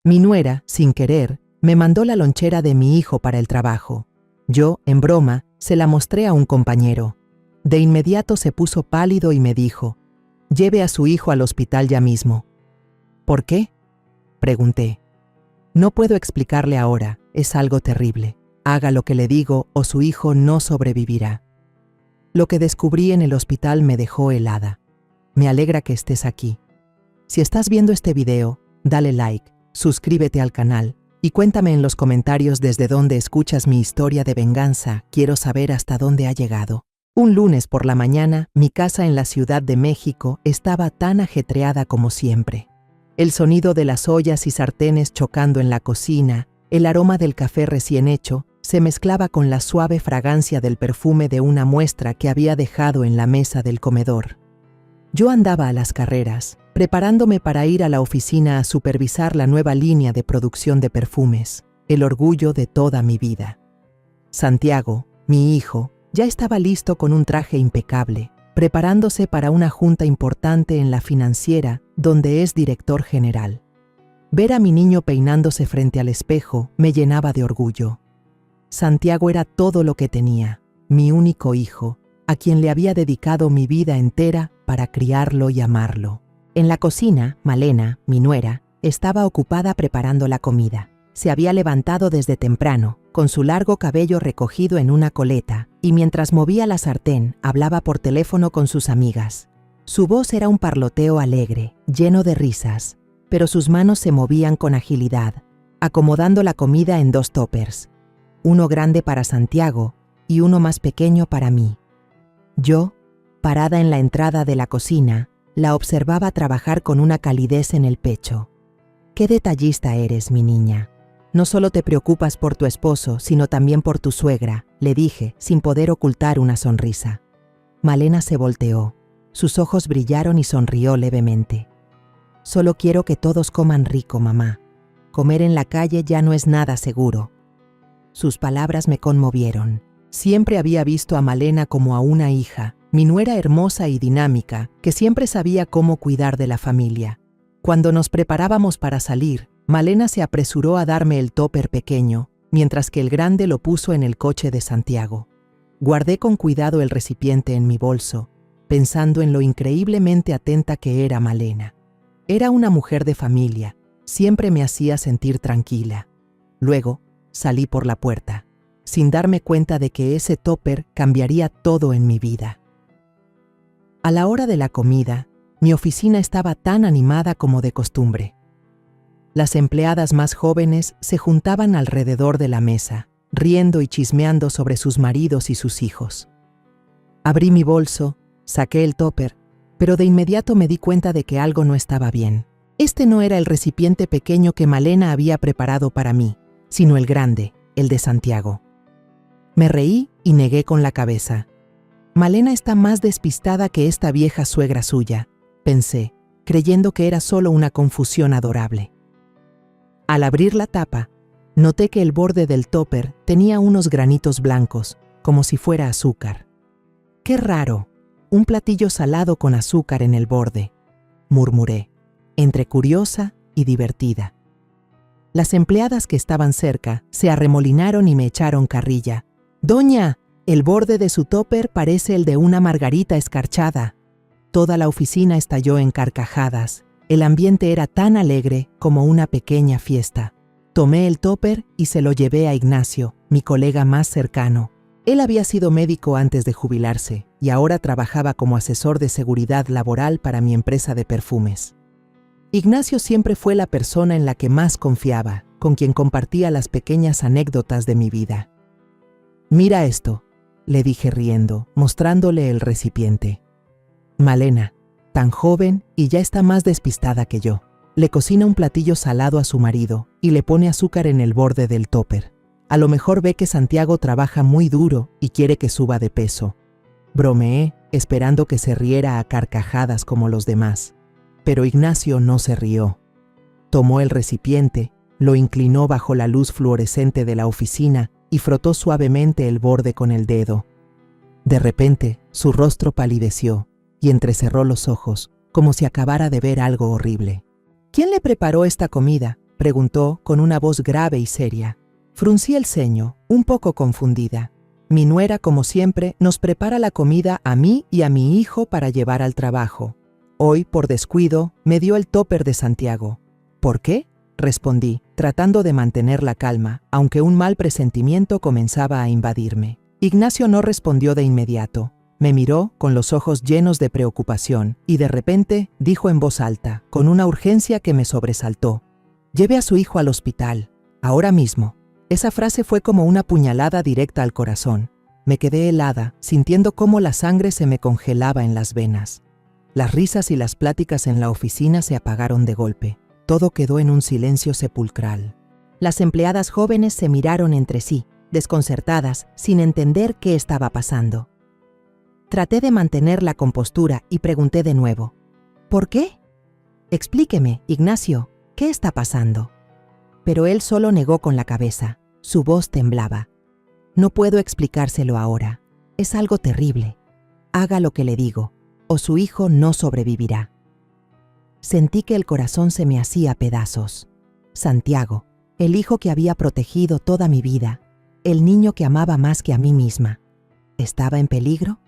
Mi nuera, sin querer, me mandó la lonchera de mi hijo para el trabajo. Yo, en broma, se la mostré a un compañero. De inmediato se puso pálido y me dijo: «Lleve a su hijo al hospital ya mismo». «¿Por qué?», pregunté. «No puedo explicarle ahora, es algo terrible. Haga lo que le digo o su hijo no sobrevivirá». Lo que descubrí en el hospital me dejó helada. Me alegra que estés aquí. Si estás viendo este video, dale like, suscríbete al canal y cuéntame en los comentarios desde dónde escuchas mi historia de venganza. Quiero saber hasta dónde ha llegado. Un lunes por la mañana, mi casa en la Ciudad de México estaba tan ajetreada como siempre. El sonido de las ollas y sartenes chocando en la cocina, el aroma del café recién hecho, se mezclaba con la suave fragancia del perfume de una muestra que había dejado en la mesa del comedor. Yo andaba a las carreras, preparándome para ir a la oficina a supervisar la nueva línea de producción de perfumes, el orgullo de toda mi vida. Santiago, mi hijo, ya estaba listo con un traje impecable, preparándose para una junta importante en la financiera, donde es director general. Ver a mi niño peinándose frente al espejo me llenaba de orgullo. Santiago era todo lo que tenía, mi único hijo, a quien le había dedicado mi vida entera para criarlo y amarlo. En la cocina, Malena, mi nuera, estaba ocupada preparando la comida. Se había levantado desde temprano, con su largo cabello recogido en una coleta, y mientras movía la sartén, hablaba por teléfono con sus amigas. Su voz era un parloteo alegre, lleno de risas, pero sus manos se movían con agilidad, acomodando la comida en 2 tuppers, uno grande para Santiago y uno más pequeño para mí. Yo, parada en la entrada de la cocina, la observaba trabajar con una calidez en el pecho. «Qué detallista eres, mi niña. No solo te preocupas por tu esposo, sino también por tu suegra», le dije, sin poder ocultar una sonrisa. Malena se volteó. Sus ojos brillaron y sonrió levemente. «Solo quiero que todos coman rico, mamá. Comer en la calle ya no es nada seguro». Sus palabras me conmovieron. Siempre había visto a Malena como a una hija, mi nuera hermosa y dinámica, que siempre sabía cómo cuidar de la familia. Cuando nos preparábamos para salir, Malena se apresuró a darme el tupper pequeño, mientras que el grande lo puso en el coche de Santiago. Guardé con cuidado el recipiente en mi bolso, pensando en lo increíblemente atenta que era Malena. Era una mujer de familia, siempre me hacía sentir tranquila. Luego, salí por la puerta, sin darme cuenta de que ese tupper cambiaría todo en mi vida. A la hora de la comida, mi oficina estaba tan animada como de costumbre. Las empleadas más jóvenes se juntaban alrededor de la mesa, riendo y chismeando sobre sus maridos y sus hijos. Abrí mi bolso, saqué el tupper, pero de inmediato me di cuenta de que algo no estaba bien. Este no era el recipiente pequeño que Malena había preparado para mí, sino el grande, el de Santiago. Me reí y negué con la cabeza. «Malena está más despistada que esta vieja suegra suya», pensé, creyendo que era solo una confusión adorable. Al abrir la tapa, noté que el borde del tupper tenía unos granitos blancos, como si fuera azúcar. «Qué raro, un platillo salado con azúcar en el borde», murmuré, entre curiosa y divertida. Las empleadas que estaban cerca se arremolinaron y me echaron carrilla. «Doña, el borde de su tupper parece el de una margarita escarchada». Toda la oficina estalló en carcajadas. El ambiente era tan alegre como una pequeña fiesta. Tomé el tupper y se lo llevé a Ignacio, mi colega más cercano. Él había sido médico antes de jubilarse y ahora trabajaba como asesor de seguridad laboral para mi empresa de perfumes. Ignacio siempre fue la persona en la que más confiaba, con quien compartía las pequeñas anécdotas de mi vida. «Mira esto», le dije riendo, mostrándole el recipiente. Malena, tan joven y ya está más despistada que yo, le cocina un platillo salado a su marido y le pone azúcar en el borde del tupper. A lo mejor ve que Santiago trabaja muy duro y quiere que suba de peso. Bromeé, esperando que se riera a carcajadas como los demás. Pero Ignacio no se rió. Tomó el recipiente, lo inclinó bajo la luz fluorescente de la oficina y frotó suavemente el borde con el dedo. De repente, su rostro palideció y entrecerró los ojos, como si acabara de ver algo horrible. «¿Quién le preparó esta comida?», preguntó con una voz grave y seria. Fruncí el ceño, un poco confundida. Mi nuera, como siempre, nos prepara la comida a mí y a mi hijo para llevar al trabajo. Hoy, por descuido, me dio el tóper de Santiago. ¿Por qué?, respondí, tratando de mantener la calma, aunque un mal presentimiento comenzaba a invadirme. Ignacio no respondió de inmediato. Me miró con los ojos llenos de preocupación y de repente dijo en voz alta, con una urgencia que me sobresaltó: «Lleve a su hijo al hospital, ahora mismo». Esa frase fue como una puñalada directa al corazón. Me quedé helada, sintiendo cómo la sangre se me congelaba en las venas. Las risas y las pláticas en la oficina se apagaron de golpe. Todo quedó en un silencio sepulcral. Las empleadas jóvenes se miraron entre sí, desconcertadas, sin entender qué estaba pasando. Traté de mantener la compostura y pregunté de nuevo: «¿Por qué? Explíqueme, Ignacio, ¿qué está pasando?». Pero él solo negó con la cabeza. Su voz temblaba. «No puedo explicárselo ahora. Es algo terrible. Haga lo que le digo, o su hijo no sobrevivirá». Sentí que el corazón se me hacía pedazos. Santiago, el hijo que había protegido toda mi vida, el niño que amaba más que a mí misma, ¿estaba en peligro?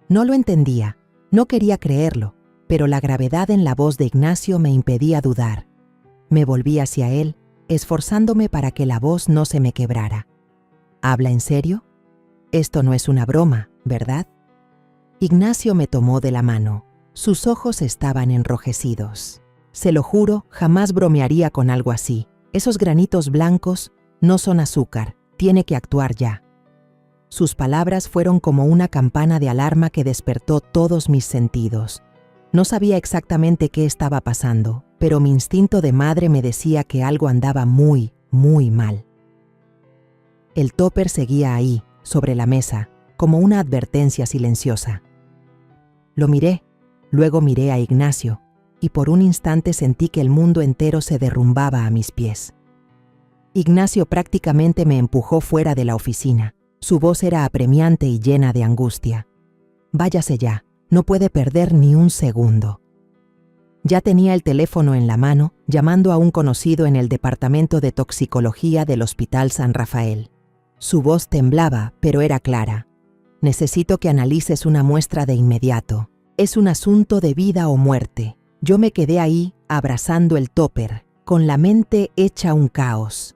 No lo entendía, no quería creerlo, pero la gravedad en la voz de Ignacio me impedía dudar. Me volví hacia él, esforzándome para que la voz no se me quebrara. ¿Habla en serio? Esto no es una broma, ¿verdad? Ignacio me tomó de la mano. Sus ojos estaban enrojecidos. Se lo juro, jamás bromearía con algo así. Esos granitos blancos no son azúcar, tiene que actuar ya. Sus palabras fueron como una campana de alarma que despertó todos mis sentidos. No sabía exactamente qué estaba pasando, pero mi instinto de madre me decía que algo andaba muy, muy mal. El tóper seguía ahí, sobre la mesa, como una advertencia silenciosa. Lo miré. Luego miré a Ignacio, y por un instante sentí que el mundo entero se derrumbaba a mis pies. Ignacio prácticamente me empujó fuera de la oficina. Su voz era apremiante y llena de angustia. «Váyase ya, no puede perder ni un segundo». Ya tenía el teléfono en la mano, llamando a un conocido en el departamento de toxicología del Hospital San Rafael. Su voz temblaba, pero era clara. «Necesito que analices una muestra de inmediato. Es un asunto de vida o muerte». Yo me quedé ahí, abrazando el tóper, con la mente hecha un caos.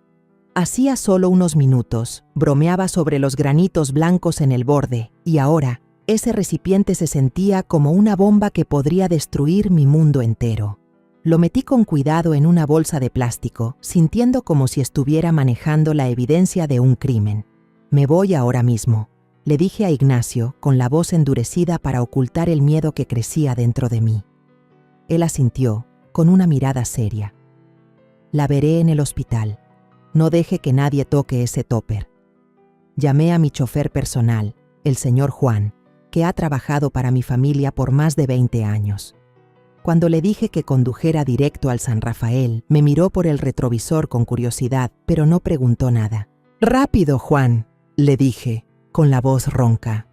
Hacía solo unos minutos, bromeaba sobre los granitos blancos en el borde, y ahora, ese recipiente se sentía como una bomba que podría destruir mi mundo entero. Lo metí con cuidado en una bolsa de plástico, sintiendo como si estuviera manejando la evidencia de un crimen. «Me voy ahora mismo», le dije a Ignacio, con la voz endurecida para ocultar el miedo que crecía dentro de mí. Él asintió, con una mirada seria. «La veré en el hospital. No deje que nadie toque ese tóper». Llamé a mi chofer personal, el señor Juan, que ha trabajado para mi familia por más de 20 años. Cuando le dije que condujera directo al San Rafael, me miró por el retrovisor con curiosidad, pero no preguntó nada. «Rápido, Juan», le dije, con la voz ronca.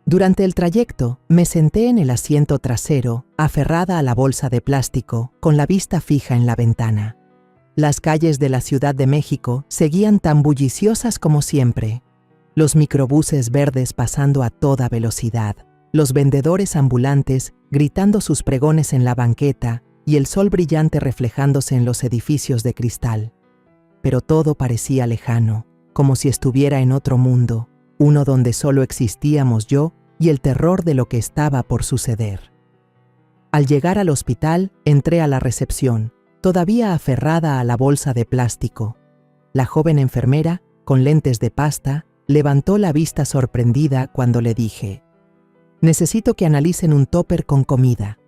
Durante el trayecto, me senté en el asiento trasero, aferrada a la bolsa de plástico, con la vista fija en la ventana. Las calles de la Ciudad de México seguían tan bulliciosas como siempre. Los microbuses verdes pasando a toda velocidad, los vendedores ambulantes gritando sus pregones en la banqueta y el sol brillante reflejándose en los edificios de cristal. Pero todo parecía lejano, como si estuviera en otro mundo, uno donde solo existíamos yo y el terror de lo que estaba por suceder. Al llegar al hospital, entré a la recepción, todavía aferrada a la bolsa de plástico. La joven enfermera, con lentes de pasta, levantó la vista sorprendida cuando le dije: «Necesito que analicen un tóper con comida.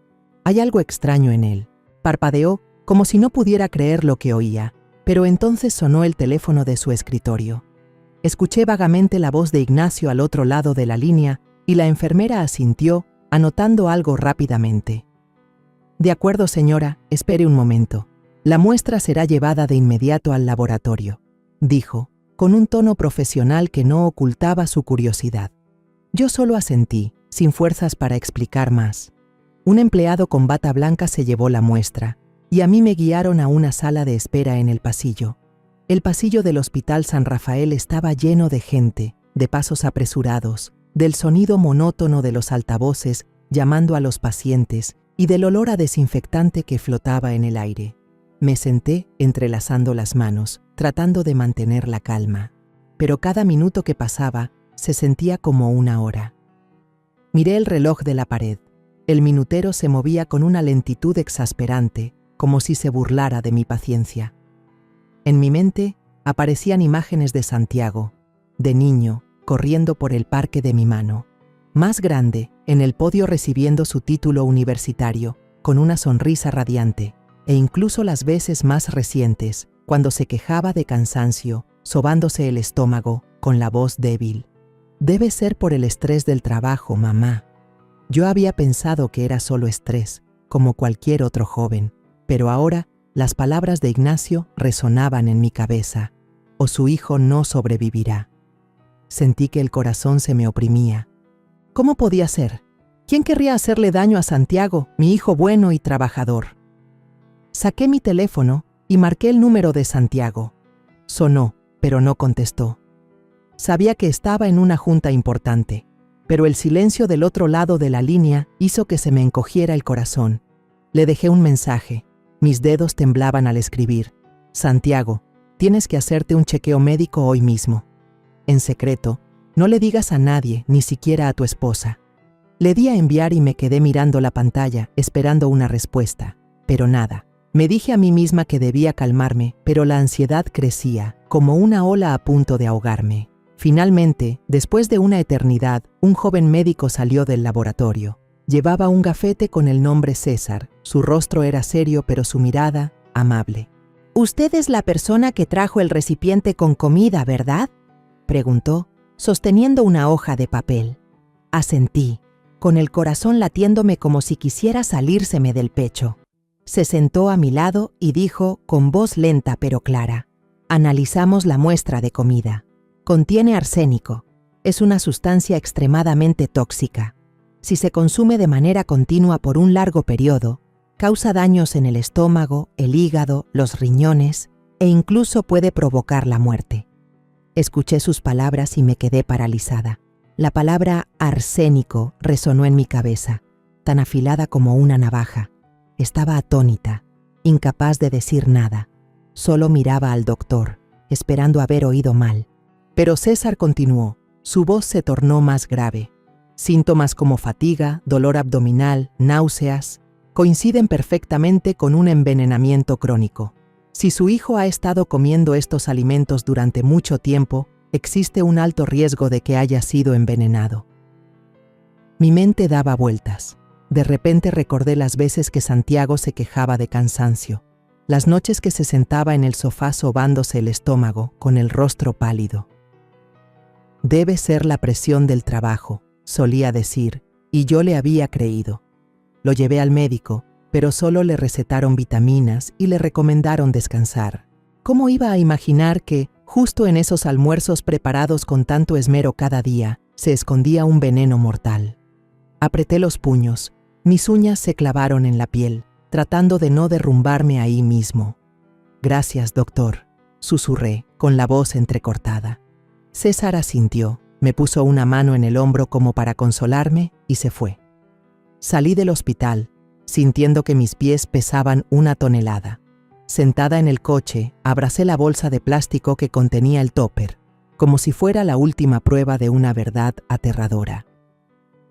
Hay algo extraño en él». Parpadeó, como si no pudiera creer lo que oía, pero entonces sonó el teléfono de su escritorio. Escuché vagamente la voz de Ignacio al otro lado de la línea y la enfermera asintió, anotando algo rápidamente. «De acuerdo, señora, espere un momento. La muestra será llevada de inmediato al laboratorio», dijo, con un tono profesional que no ocultaba su curiosidad. Yo solo asentí, sin fuerzas para explicar más. Un empleado con bata blanca se llevó la muestra. y a mí me guiaron a una sala de espera en el pasillo. El pasillo del Hospital San Rafael estaba lleno de gente, de pasos apresurados, del sonido monótono de los altavoces llamando a los pacientes y del olor a desinfectante que flotaba en el aire. Me senté entrelazando las manos, tratando de mantener la calma, pero cada minuto que pasaba se sentía como una hora. Miré el reloj de la pared. El minutero se movía con una lentitud exasperante, como si se burlara de mi paciencia. En mi mente aparecían imágenes de Santiago, de niño, corriendo por el parque de mi mano. Más grande, en el podio recibiendo su título universitario, con una sonrisa radiante, e incluso las veces más recientes, cuando se quejaba de cansancio, sobándose el estómago, con la voz débil. Debe ser por el estrés del trabajo, mamá. Yo había pensado que era solo estrés, como cualquier otro joven, pero ahora las palabras de Ignacio resonaban en mi cabeza. O su hijo no sobrevivirá. Sentí que el corazón se me oprimía. ¿Cómo podía ser? ¿Quién querría hacerle daño a Santiago, mi hijo bueno y trabajador? Saqué mi teléfono y marqué el número de Santiago. Sonó, pero no contestó. Sabía que estaba en una junta importante, pero el silencio del otro lado de la línea hizo que se me encogiera el corazón. Le dejé un mensaje. Mis dedos temblaban al escribir. Santiago, tienes que hacerte un chequeo médico hoy mismo. En secreto, no le digas a nadie, ni siquiera a tu esposa. Le di a enviar y me quedé mirando la pantalla, esperando una respuesta, pero nada. Me dije a mí misma que debía calmarme, pero la ansiedad crecía, como una ola a punto de ahogarme. Finalmente, después de una eternidad, un joven médico salió del laboratorio. Llevaba un gafete con el nombre César. Su rostro era serio, pero su mirada, amable. «Usted es la persona que trajo el recipiente con comida, ¿verdad?», preguntó, sosteniendo una hoja de papel. Asentí, con el corazón latiéndome como si quisiera salírseme del pecho. Se sentó a mi lado y dijo con voz lenta pero clara: «Analizamos la muestra de comida. Contiene arsénico. Es una sustancia extremadamente tóxica. Si se consume de manera continua por un largo periodo, causa daños en el estómago, el hígado, los riñones e incluso puede provocar la muerte». Escuché sus palabras y me quedé paralizada. La palabra arsénico resonó en mi cabeza, tan afilada como una navaja. Estaba atónita, incapaz de decir nada. Solo miraba al doctor, esperando haber oído mal. Pero César continuó. Su voz se tornó más grave. Síntomas como fatiga, dolor abdominal, náuseas, coinciden perfectamente con un envenenamiento crónico. Si su hijo ha estado comiendo estos alimentos durante mucho tiempo, existe un alto riesgo de que haya sido envenenado. Mi mente daba vueltas. De repente recordé las veces que Santiago se quejaba de cansancio, las noches que se sentaba en el sofá sobándose el estómago, con el rostro pálido. «Debe ser la presión del trabajo», solía decir, y yo le había creído. Lo llevé al médico, pero solo le recetaron vitaminas y le recomendaron descansar. ¿Cómo iba a imaginar que, justo en esos almuerzos preparados con tanto esmero cada día, se escondía un veneno mortal? Apreté los puños. Mis uñas se clavaron en la piel, tratando de no derrumbarme ahí mismo. «Gracias, doctor», susurré, con la voz entrecortada. César asintió, me puso una mano en el hombro como para consolarme y se fue. Salí del hospital, sintiendo que mis pies pesaban 1 tonelada. Sentada en el coche, abracé la bolsa de plástico que contenía el topper, como si fuera la última prueba de una verdad aterradora.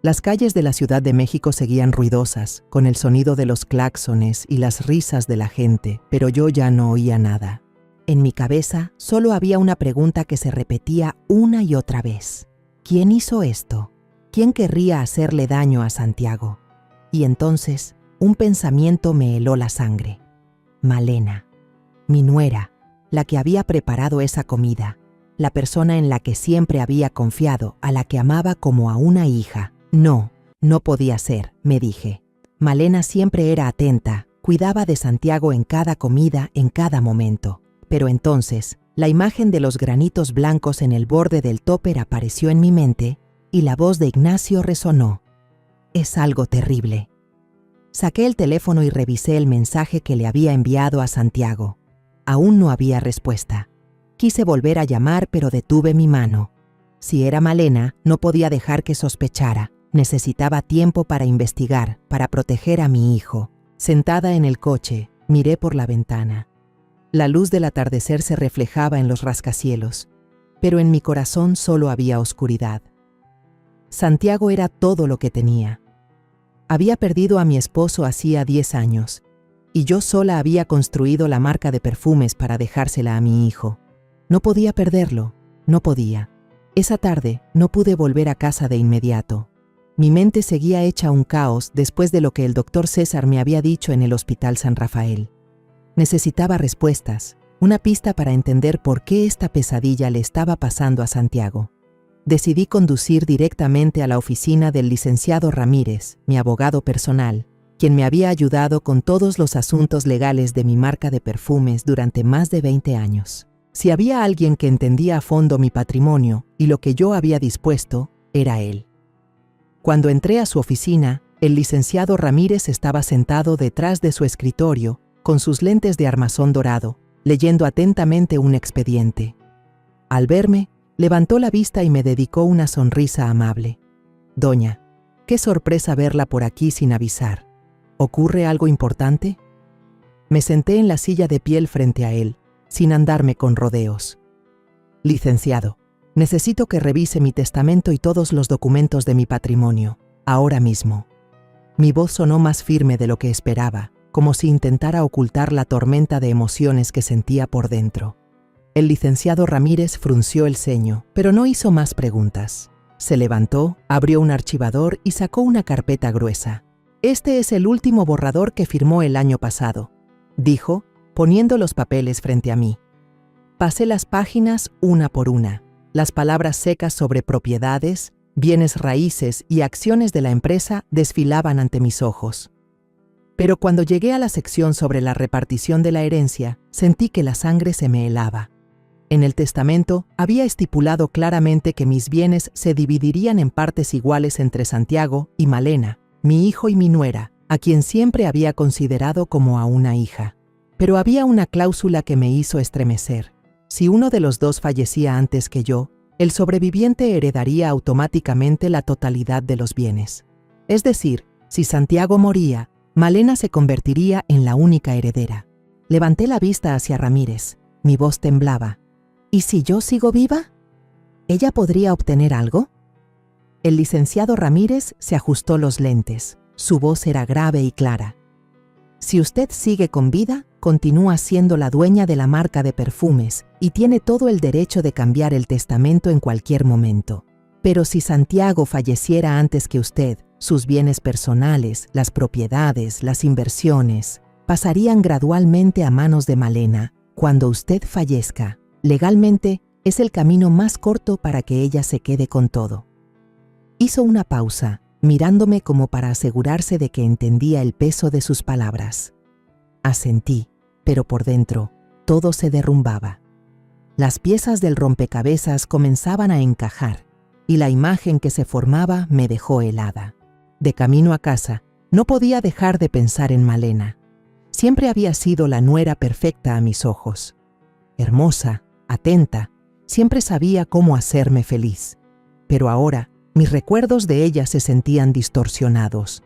Las calles de la Ciudad de México seguían ruidosas, con el sonido de los claxones y las risas de la gente, pero yo ya no oía nada. En mi cabeza solo había una pregunta que se repetía una y otra vez. ¿Quién hizo esto? ¿Quién querría hacerle daño a Santiago? Y entonces, un pensamiento me heló la sangre. Malena, mi nuera, la que había preparado esa comida, la persona en la que siempre había confiado, a la que amaba como a una hija. No, no podía ser, me dije. Malena siempre era atenta, cuidaba de Santiago en cada comida, en cada momento. Pero entonces, la imagen de los granitos blancos en el borde del topper apareció en mi mente y la voz de Ignacio resonó. «Es algo terrible». Saqué el teléfono y revisé el mensaje que le había enviado a Santiago. Aún no había respuesta. Quise volver a llamar, pero detuve mi mano. Si era Malena, no podía dejar que sospechara. Necesitaba tiempo para investigar, para proteger a mi hijo. Sentada en el coche, miré por la ventana. La luz del atardecer se reflejaba en los rascacielos, pero en mi corazón solo había oscuridad. Santiago era todo lo que tenía. Había perdido a mi esposo hacía 10 años, y yo sola había construido la marca de perfumes para dejársela a mi hijo. No podía perderlo, no podía. Esa tarde no pude volver a casa de inmediato. Mi mente seguía hecha un caos después de lo que el doctor César me había dicho en el Hospital San Rafael. Necesitaba respuestas, una pista para entender por qué esta pesadilla le estaba pasando a Santiago. Decidí conducir directamente a la oficina del licenciado Ramírez, mi abogado personal, quien me había ayudado con todos los asuntos legales de mi marca de perfumes durante más de 20 años. Si había alguien que entendía a fondo mi patrimonio y lo que yo había dispuesto, era él. Cuando entré a su oficina, el licenciado Ramírez estaba sentado detrás de su escritorio, con sus lentes de armazón dorado, leyendo atentamente un expediente. Al verme, levantó la vista y me dedicó una sonrisa amable. «Doña, qué sorpresa verla por aquí sin avisar. ¿Ocurre algo importante?» Me senté en la silla de piel frente a él, sin andarme con rodeos. «Licenciado, necesito que revise mi testamento y todos los documentos de mi patrimonio, ahora mismo». Mi voz sonó más firme de lo que esperaba, como si intentara ocultar la tormenta de emociones que sentía por dentro. El licenciado Ramírez frunció el ceño, pero no hizo más preguntas. Se levantó, abrió un archivador y sacó una carpeta gruesa. «Este es el último borrador que firmó el año pasado», dijo, poniendo los papeles frente a mí. Pasé las páginas una por una. Las palabras secas sobre propiedades, bienes raíces y acciones de la empresa desfilaban ante mis ojos. Pero cuando llegué a la sección sobre la repartición de la herencia, sentí que la sangre se me helaba. En el testamento había estipulado claramente que mis bienes se dividirían en partes iguales entre Santiago y Malena, mi hijo y mi nuera, a quien siempre había considerado como a una hija. Pero había una cláusula que me hizo estremecer. Si uno de los dos fallecía antes que yo, el sobreviviente heredaría automáticamente la totalidad de los bienes. Es decir, si Santiago moría, Malena se convertiría en la única heredera. Levanté la vista hacia Ramírez. Mi voz temblaba. ¿Y si yo sigo viva? ¿Ella podría obtener algo? El licenciado Ramírez se ajustó los lentes. Su voz era grave y clara. Si usted sigue con vida, continúa siendo la dueña de la marca de perfumes y tiene todo el derecho de cambiar el testamento en cualquier momento. Pero si Santiago falleciera antes que usted, sus bienes personales, las propiedades, las inversiones, pasarían gradualmente a manos de Malena. Cuando usted fallezca, legalmente es el camino más corto para que ella se quede con todo. Hizo una pausa, mirándome como para asegurarse de que entendía el peso de sus palabras. Asentí, pero por dentro, todo se derrumbaba. Las piezas del rompecabezas comenzaban a encajar, y la imagen que se formaba me dejó helada. De camino a casa, no podía dejar de pensar en Malena. Siempre había sido la nuera perfecta a mis ojos. Hermosa, atenta, siempre sabía cómo hacerme feliz. Pero ahora, mis recuerdos de ella se sentían distorsionados.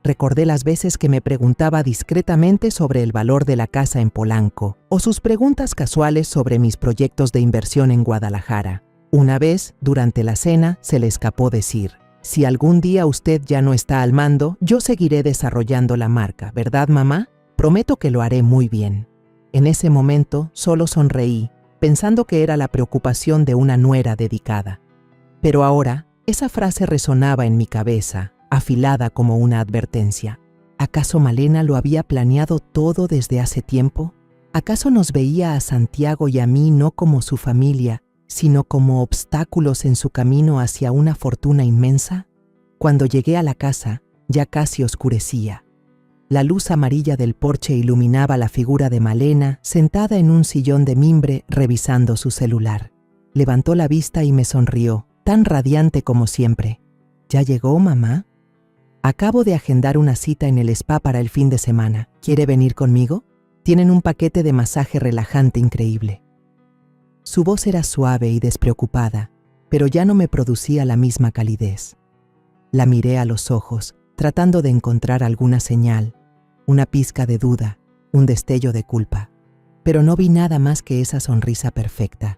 Recordé las veces que me preguntaba discretamente sobre el valor de la casa en Polanco, o sus preguntas casuales sobre mis proyectos de inversión en Guadalajara. Una vez, durante la cena, se le escapó decir: «Si algún día usted ya no está al mando, yo seguiré desarrollando la marca, ¿verdad, mamá? Prometo que lo haré muy bien». En ese momento, solo sonreí, pensando que era la preocupación de una nuera dedicada. Pero ahora, esa frase resonaba en mi cabeza, afilada como una advertencia. ¿Acaso Malena lo había planeado todo desde hace tiempo? ¿Acaso nos veía a Santiago y a mí no como su familia, sino como obstáculos en su camino hacia una fortuna inmensa? Cuando llegué a la casa, ya casi oscurecía. La luz amarilla del porche iluminaba la figura de Malena sentada en un sillón de mimbre revisando su celular. Levantó la vista y me sonrió, tan radiante como siempre. «¿Ya llegó, mamá?». Acabo de agendar una cita en el spa para el fin de semana. ¿Quiere venir conmigo? Tienen un paquete de masaje relajante increíble. Su voz era suave y despreocupada, pero ya no me producía la misma calidez. La miré a los ojos, tratando de encontrar alguna señal, una pizca de duda, un destello de culpa, pero no vi nada más que esa sonrisa perfecta.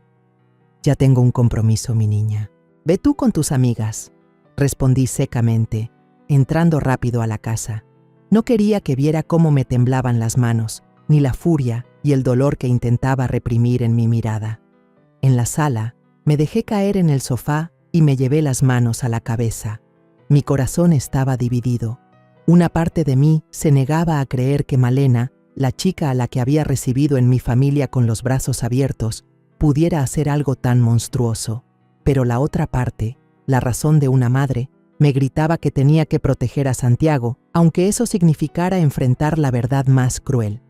Ya tengo un compromiso, mi niña. Ve tú con tus amigas, respondí secamente, entrando rápido a la casa. No quería que viera cómo me temblaban las manos, ni la furia y el dolor que intentaba reprimir en mi mirada. En la sala, me dejé caer en el sofá y me llevé las manos a la cabeza. Mi corazón estaba dividido. Una parte de mí se negaba a creer que Malena, la chica a la que había recibido en mi familia con los brazos abiertos, pudiera hacer algo tan monstruoso. Pero la otra parte, la razón de una madre, me gritaba que tenía que proteger a Santiago, aunque eso significara enfrentar la verdad más cruel.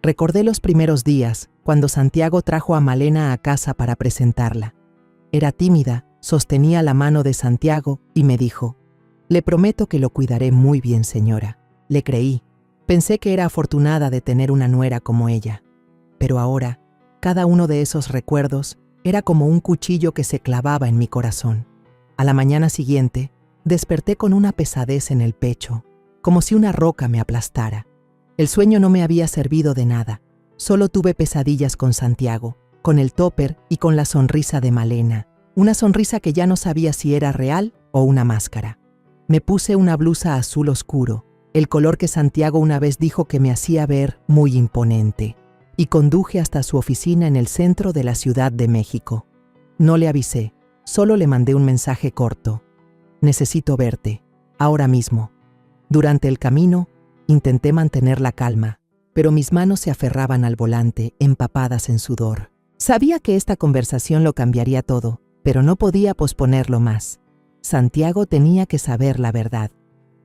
Recordé los primeros días, cuando Santiago trajo a Malena a casa para presentarla. Era tímida, sostenía la mano de Santiago y me dijo: «Le prometo que lo cuidaré muy bien, señora». Le creí. Pensé que era afortunada de tener una nuera como ella. Pero ahora, cada uno de esos recuerdos era como un cuchillo que se clavaba en mi corazón. A la mañana siguiente, desperté con una pesadez en el pecho, como si una roca me aplastara. El sueño no me había servido de nada. Solo tuve pesadillas con Santiago, con el topper y con la sonrisa de Malena. Una sonrisa que ya no sabía si era real o una máscara. Me puse una blusa azul oscuro, el color que Santiago una vez dijo que me hacía ver muy imponente, y conduje hasta su oficina en el centro de la Ciudad de México. No le avisé, solo le mandé un mensaje corto: «Necesito verte, ahora mismo». Durante el camino, intenté mantener la calma, pero mis manos se aferraban al volante, empapadas en sudor. Sabía que esta conversación lo cambiaría todo, pero no podía posponerlo más. Santiago tenía que saber la verdad.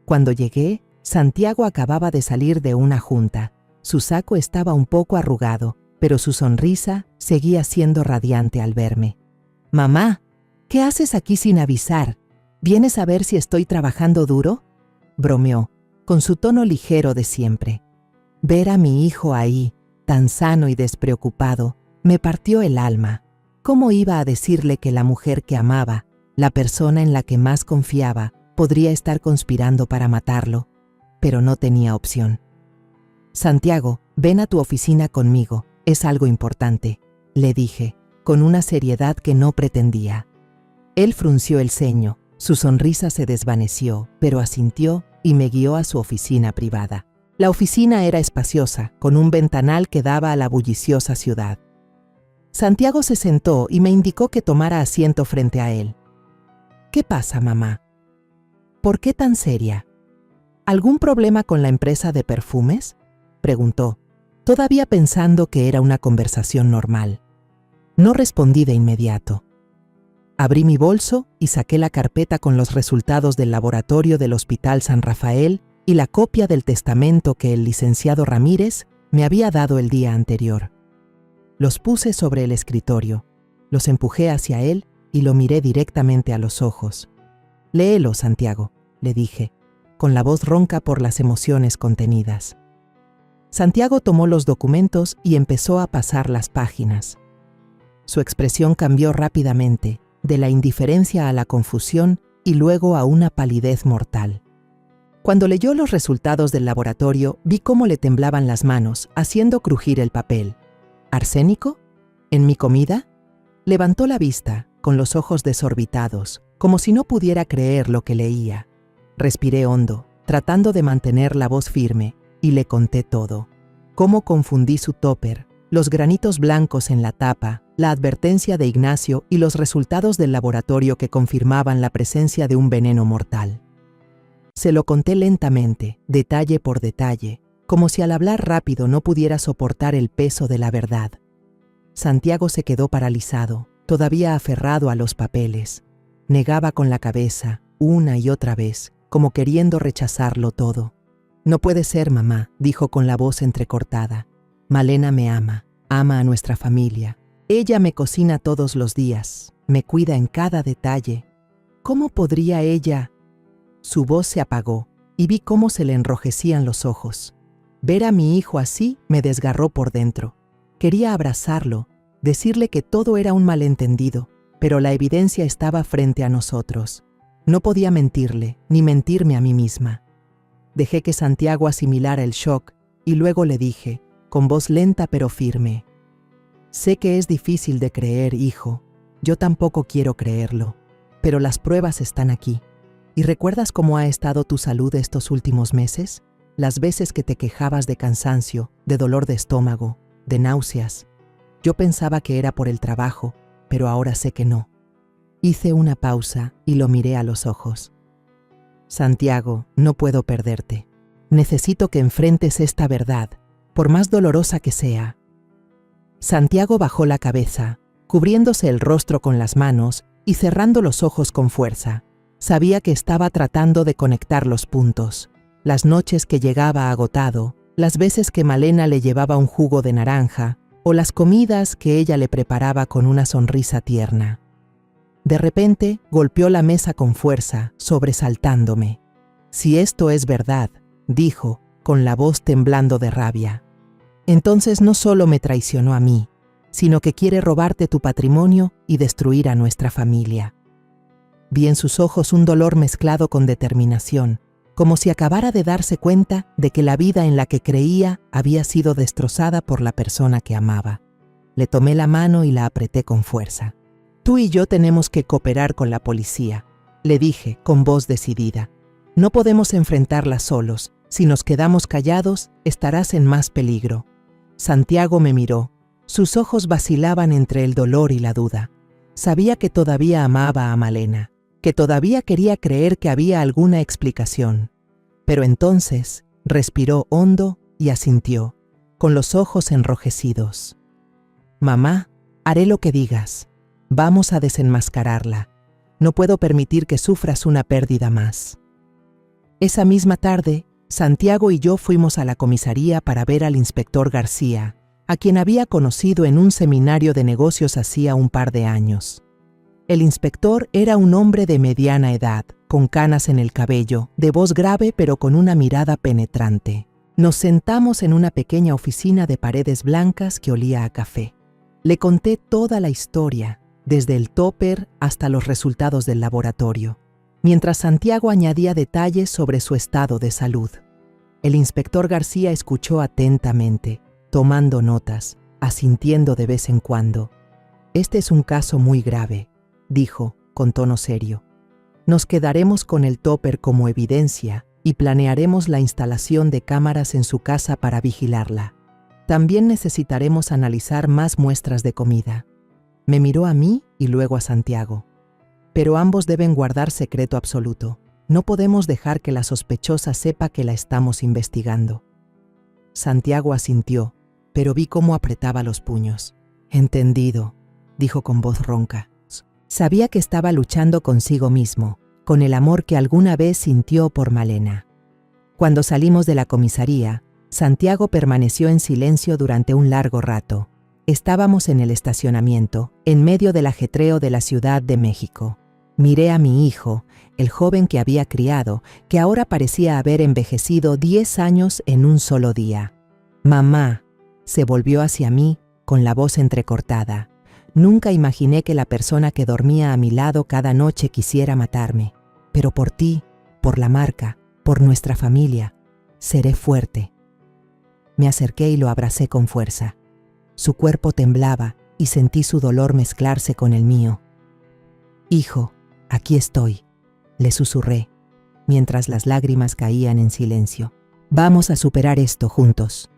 Cuando llegué, Santiago acababa de salir de una junta. Su saco estaba un poco arrugado, pero su sonrisa seguía siendo radiante al verme. «Mamá, ¿qué haces aquí sin avisar? ¿Vienes a ver si estoy trabajando duro?», bromeó, con su tono ligero de siempre. Ver a mi hijo ahí, tan sano y despreocupado, me partió el alma. ¿Cómo iba a decirle que la mujer que amaba, la persona en la que más confiaba, podría estar conspirando para matarlo? Pero no tenía opción. «Santiago, ven a tu oficina conmigo, es algo importante», le dije, con una seriedad que no pretendía. Él frunció el ceño, su sonrisa se desvaneció, pero asintió y me guió a su oficina privada. La oficina era espaciosa, con un ventanal que daba a la bulliciosa ciudad. Santiago se sentó y me indicó que tomara asiento frente a él. «¿Qué pasa, mamá? ¿Por qué tan seria? ¿Algún problema con la empresa de perfumes?», preguntó, todavía pensando que era una conversación normal. No respondí de inmediato. Abrí mi bolso y saqué la carpeta con los resultados del laboratorio del Hospital San Rafael y la copia del testamento que el licenciado Ramírez me había dado el día anterior. Los puse sobre el escritorio, los empujé hacia él y lo miré directamente a los ojos. «Léelo, Santiago», le dije, con la voz ronca por las emociones contenidas. Santiago tomó los documentos y empezó a pasar las páginas. Su expresión cambió rápidamente, de la indiferencia a la confusión y luego a una palidez mortal. Cuando leyó los resultados del laboratorio, vi cómo le temblaban las manos, haciendo crujir el papel. «¿Arsénico? ¿En mi comida?». Levantó la vista, con los ojos desorbitados, como si no pudiera creer lo que leía. Respiré hondo, tratando de mantener la voz firme, y le conté todo. Cómo confundí su topper, los granitos blancos en la tapa, la advertencia de Ignacio y los resultados del laboratorio que confirmaban la presencia de un veneno mortal. Se lo conté lentamente, detalle por detalle, como si al hablar rápido no pudiera soportar el peso de la verdad. Santiago se quedó paralizado, todavía aferrado a los papeles. Negaba con la cabeza, una y otra vez, como queriendo rechazarlo todo. «No puede ser, mamá», dijo con la voz entrecortada. «Malena me ama, ama a nuestra familia. Ella me cocina todos los días, me cuida en cada detalle. ¿Cómo podría ella?». Su voz se apagó, y vi cómo se le enrojecían los ojos. Ver a mi hijo así me desgarró por dentro. Quería abrazarlo, decirle que todo era un malentendido, pero la evidencia estaba frente a nosotros. No podía mentirle, ni mentirme a mí misma. Dejé que Santiago asimilara el shock y luego le dije, con voz lenta pero firme: «Sé que es difícil de creer, hijo. Yo tampoco quiero creerlo, pero las pruebas están aquí. ¿Y recuerdas cómo ha estado tu salud estos últimos meses? Las veces que te quejabas de cansancio, de dolor de estómago, de náuseas. Yo pensaba que era por el trabajo, pero ahora sé que no». Hice una pausa y lo miré a los ojos. «Santiago, no puedo perderte. Necesito que enfrentes esta verdad, por más dolorosa que sea». Santiago bajó la cabeza, cubriéndose el rostro con las manos y cerrando los ojos con fuerza. Sabía que estaba tratando de conectar los puntos. Las noches que llegaba agotado, las veces que Malena le llevaba un jugo de naranja, o las comidas que ella le preparaba con una sonrisa tierna. De repente, golpeó la mesa con fuerza, sobresaltándome. «Si esto es verdad», dijo, con la voz temblando de rabia, «entonces no solo me traicionó a mí, sino que quiere robarte tu patrimonio y destruir a nuestra familia». Vi en sus ojos un dolor mezclado con determinación, como si acabara de darse cuenta de que la vida en la que creía había sido destrozada por la persona que amaba. Le tomé la mano y la apreté con fuerza. «Tú y yo tenemos que cooperar con la policía», le dije con voz decidida. «No podemos enfrentarla solos. Si nos quedamos callados, estarás en más peligro». Santiago me miró. Sus ojos vacilaban entre el dolor y la duda. Sabía que todavía amaba a Malena, que todavía quería creer que había alguna explicación. Pero entonces respiró hondo y asintió, con los ojos enrojecidos. «Mamá, haré lo que digas. Vamos a desenmascararla. No puedo permitir que sufras una pérdida más». Esa misma tarde, Santiago y yo fuimos a la comisaría para ver al inspector García, a quien había conocido en un seminario de negocios hacía un par de años. El inspector era un hombre de mediana edad, con canas en el cabello, de voz grave pero con una mirada penetrante. Nos sentamos en una pequeña oficina de paredes blancas que olía a café. Le conté toda la historia, desde el topper hasta los resultados del laboratorio, mientras Santiago añadía detalles sobre su estado de salud. El inspector García escuchó atentamente, tomando notas, asintiendo de vez en cuando. «Este es un caso muy grave», dijo, con tono serio. «Nos quedaremos con el topper como evidencia y planearemos la instalación de cámaras en su casa para vigilarla. También necesitaremos analizar más muestras de comida». Me miró a mí y luego a Santiago. «Pero ambos deben guardar secreto absoluto. No podemos dejar que la sospechosa sepa que la estamos investigando». Santiago asintió, pero vi cómo apretaba los puños. «Entendido», dijo con voz ronca. Sabía que estaba luchando consigo mismo, con el amor que alguna vez sintió por Malena. Cuando salimos de la comisaría, Santiago permaneció en silencio durante un largo rato. Estábamos en el estacionamiento, en medio del ajetreo de la Ciudad de México. Miré a mi hijo, el joven que había criado, que ahora parecía haber envejecido 10 años en un solo día. «Mamá», se volvió hacia mí, con la voz entrecortada. «Nunca imaginé que la persona que dormía a mi lado cada noche quisiera matarme. Pero por ti, por la marca, por nuestra familia, seré fuerte». Me acerqué y lo abracé con fuerza. Su cuerpo temblaba y sentí su dolor mezclarse con el mío. «Hijo, aquí estoy», le susurré, mientras las lágrimas caían en silencio. «Vamos a superar esto juntos».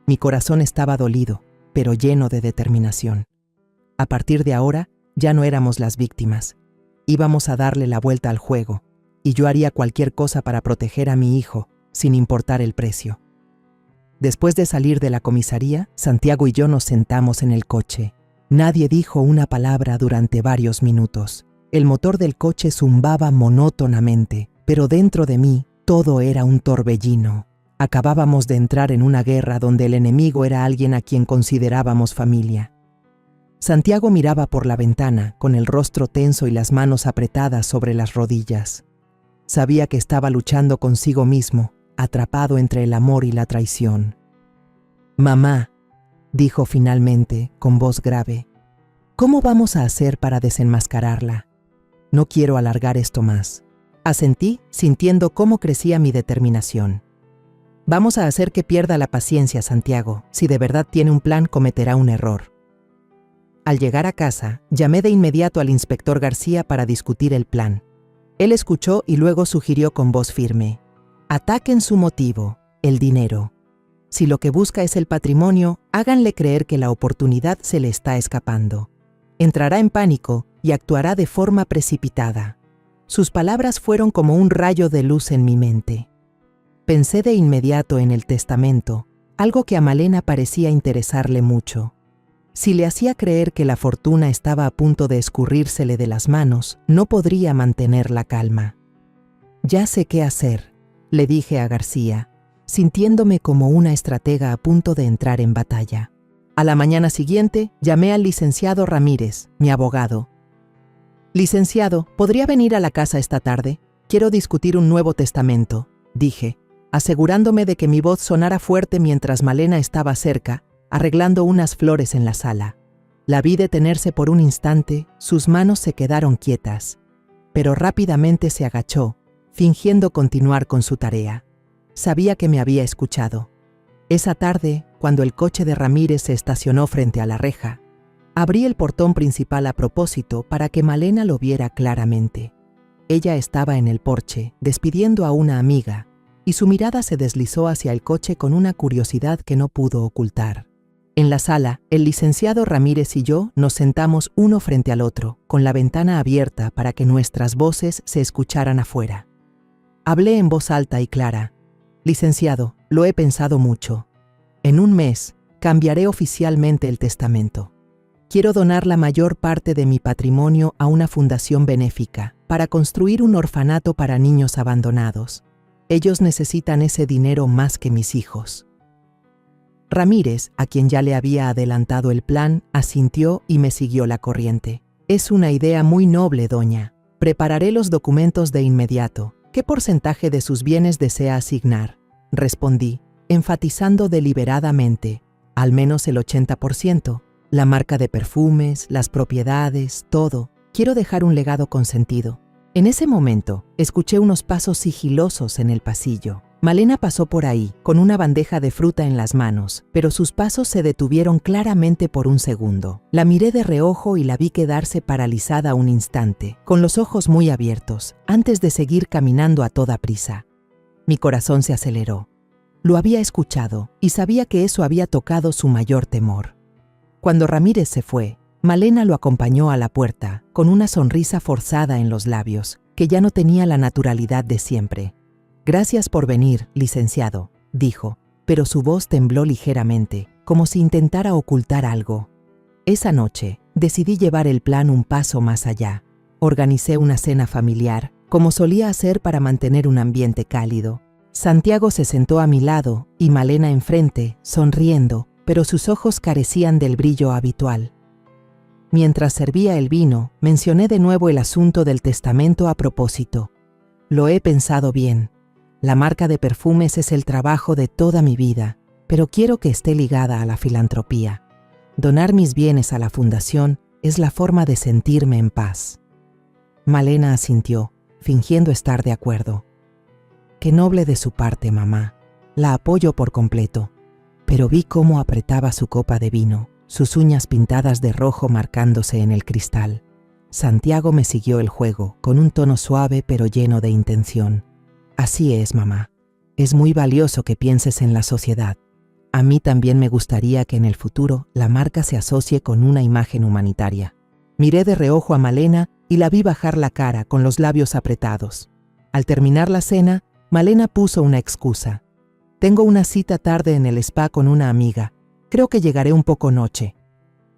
Mi corazón estaba dolido, pero lleno de determinación. A partir de ahora, ya no éramos las víctimas. Íbamos a darle la vuelta al juego, y yo haría cualquier cosa para proteger a mi hijo, sin importar el precio. Después de salir de la comisaría, Santiago y yo nos sentamos en el coche. Nadie dijo una palabra durante varios minutos. El motor del coche zumbaba monótonamente, pero dentro de mí todo era un torbellino. Acabábamos de entrar en una guerra donde el enemigo era alguien a quien considerábamos familia. Santiago miraba por la ventana, con el rostro tenso y las manos apretadas sobre las rodillas. Sabía que estaba luchando consigo mismo, atrapado entre el amor y la traición. «Mamá», dijo finalmente, con voz grave, «¿cómo vamos a hacer para desenmascararla? No quiero alargar esto más». Asentí, sintiendo cómo crecía mi determinación. «Vamos a hacer que pierda la paciencia, Santiago. Si de verdad tiene un plan, cometerá un error». Al llegar a casa, llamé de inmediato al inspector García para discutir el plan. Él escuchó y luego sugirió con voz firme: «Ataquen su motivo, el dinero. Si lo que busca es el patrimonio, háganle creer que la oportunidad se le está escapando. Entrará en pánico y actuará de forma precipitada». Sus palabras fueron como un rayo de luz en mi mente. Pensé de inmediato en el testamento, algo que a Malena parecía interesarle mucho. Si le hacía creer que la fortuna estaba a punto de escurrírsele de las manos, no podría mantener la calma. «Ya sé qué hacer», le dije a García, sintiéndome como una estratega a punto de entrar en batalla. A la mañana siguiente, llamé al licenciado Ramírez, mi abogado. «Licenciado, ¿podría venir a la casa esta tarde? Quiero discutir un nuevo testamento», dije, asegurándome de que mi voz sonara fuerte mientras Malena estaba cerca, arreglando unas flores en la sala. La vi detenerse por un instante, sus manos se quedaron quietas, pero rápidamente se agachó, fingiendo continuar con su tarea. Sabía que me había escuchado. Esa tarde, cuando el coche de Ramírez se estacionó frente a la reja, abrí el portón principal a propósito para que Malena lo viera claramente. Ella estaba en el porche, despidiendo a una amiga, y su mirada se deslizó hacia el coche con una curiosidad que no pudo ocultar. En la sala, el licenciado Ramírez y yo nos sentamos uno frente al otro, con la ventana abierta para que nuestras voces se escucharan afuera. Hablé en voz alta y clara: «Licenciado, lo he pensado mucho. En un mes, cambiaré oficialmente el testamento. Quiero donar la mayor parte de mi patrimonio a una fundación benéfica para construir un orfanato para niños abandonados. Ellos necesitan ese dinero más que mis hijos». Ramírez, a quien ya le había adelantado el plan, asintió y me siguió la corriente. «Es una idea muy noble, doña. Prepararé los documentos de inmediato. ¿Qué porcentaje de sus bienes desea asignar?», respondí, enfatizando deliberadamente: «Al menos el 80%. La marca de perfumes, las propiedades, todo. Quiero dejar un legado con sentido». En ese momento, escuché unos pasos sigilosos en el pasillo. Malena pasó por ahí, con una bandeja de fruta en las manos, pero sus pasos se detuvieron claramente por un segundo. La miré de reojo y la vi quedarse paralizada un instante, con los ojos muy abiertos, antes de seguir caminando a toda prisa. Mi corazón se aceleró. Lo había escuchado y sabía que eso había tocado su mayor temor. Cuando Ramírez se fue, Malena lo acompañó a la puerta, con una sonrisa forzada en los labios, que ya no tenía la naturalidad de siempre. «Gracias por venir, licenciado», dijo, pero su voz tembló ligeramente, como si intentara ocultar algo. Esa noche, decidí llevar el plan un paso más allá. Organicé una cena familiar, como solía hacer para mantener un ambiente cálido. Santiago se sentó a mi lado y Malena enfrente, sonriendo, pero sus ojos carecían del brillo habitual. Mientras servía el vino, mencioné de nuevo el asunto del testamento a propósito. «Lo he pensado bien. La marca de perfumes es el trabajo de toda mi vida, pero quiero que esté ligada a la filantropía. Donar mis bienes a la fundación es la forma de sentirme en paz». Malena asintió, fingiendo estar de acuerdo. «Qué noble de su parte, mamá. La apoyo por completo». Pero vi cómo apretaba su copa de vino, sus uñas pintadas de rojo marcándose en el cristal. Santiago me siguió el juego, con un tono suave pero lleno de intención. «Así es, mamá. Es muy valioso que pienses en la sociedad. A mí también me gustaría que en el futuro la marca se asocie con una imagen humanitaria». Miré de reojo a Malena y la vi bajar la cara con los labios apretados. Al terminar la cena, Malena puso una excusa. «Tengo una cita tarde en el spa con una amiga. Creo que llegaré un poco noche».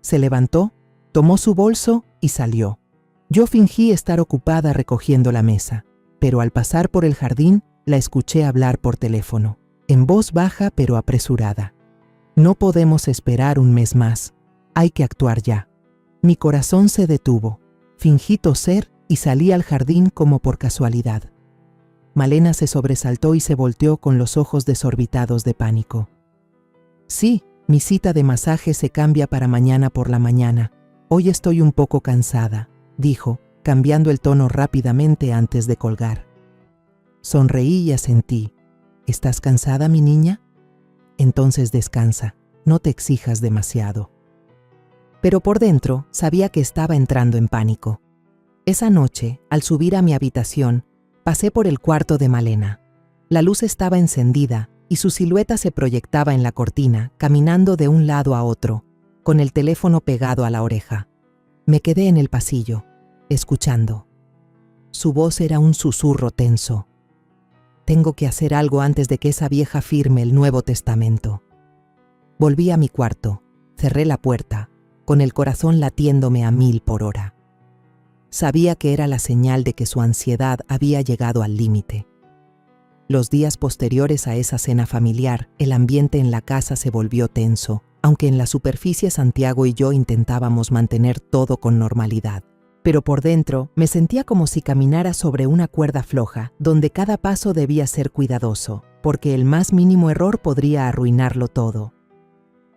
Se levantó, tomó su bolso y salió. Yo fingí estar ocupada recogiendo la mesa, pero al pasar por el jardín la escuché hablar por teléfono, en voz baja pero apresurada. «No podemos esperar un mes más. Hay que actuar ya». Mi corazón se detuvo. Fingí toser y salí al jardín como por casualidad. Malena se sobresaltó y se volteó con los ojos desorbitados de pánico. Sí, mi cita de masaje se cambia para mañana por la mañana. Hoy estoy un poco cansada, dijo, cambiando el tono rápidamente antes de colgar. Sonreí y asentí. ¿Estás cansada, mi niña? Entonces descansa, no te exijas demasiado. Pero por dentro sabía que estaba entrando en pánico. Esa noche, al subir a mi habitación, pasé por el cuarto de Malena. La luz estaba encendida y su silueta se proyectaba en la cortina, caminando de un lado a otro, con el teléfono pegado a la oreja. Me quedé en el pasillo, escuchando. Su voz era un susurro tenso. Tengo que hacer algo antes de que esa vieja firme el Nuevo Testamento. Volví a mi cuarto, cerré la puerta, con el corazón latiéndome a 1000 por hora. Sabía que era la señal de que su ansiedad había llegado al límite. Los días posteriores a esa cena familiar, el ambiente en la casa se volvió tenso, aunque en la superficie Santiago y yo intentábamos mantener todo con normalidad. Pero por dentro me sentía como si caminara sobre una cuerda floja, donde cada paso debía ser cuidadoso, porque el más mínimo error podría arruinarlo todo.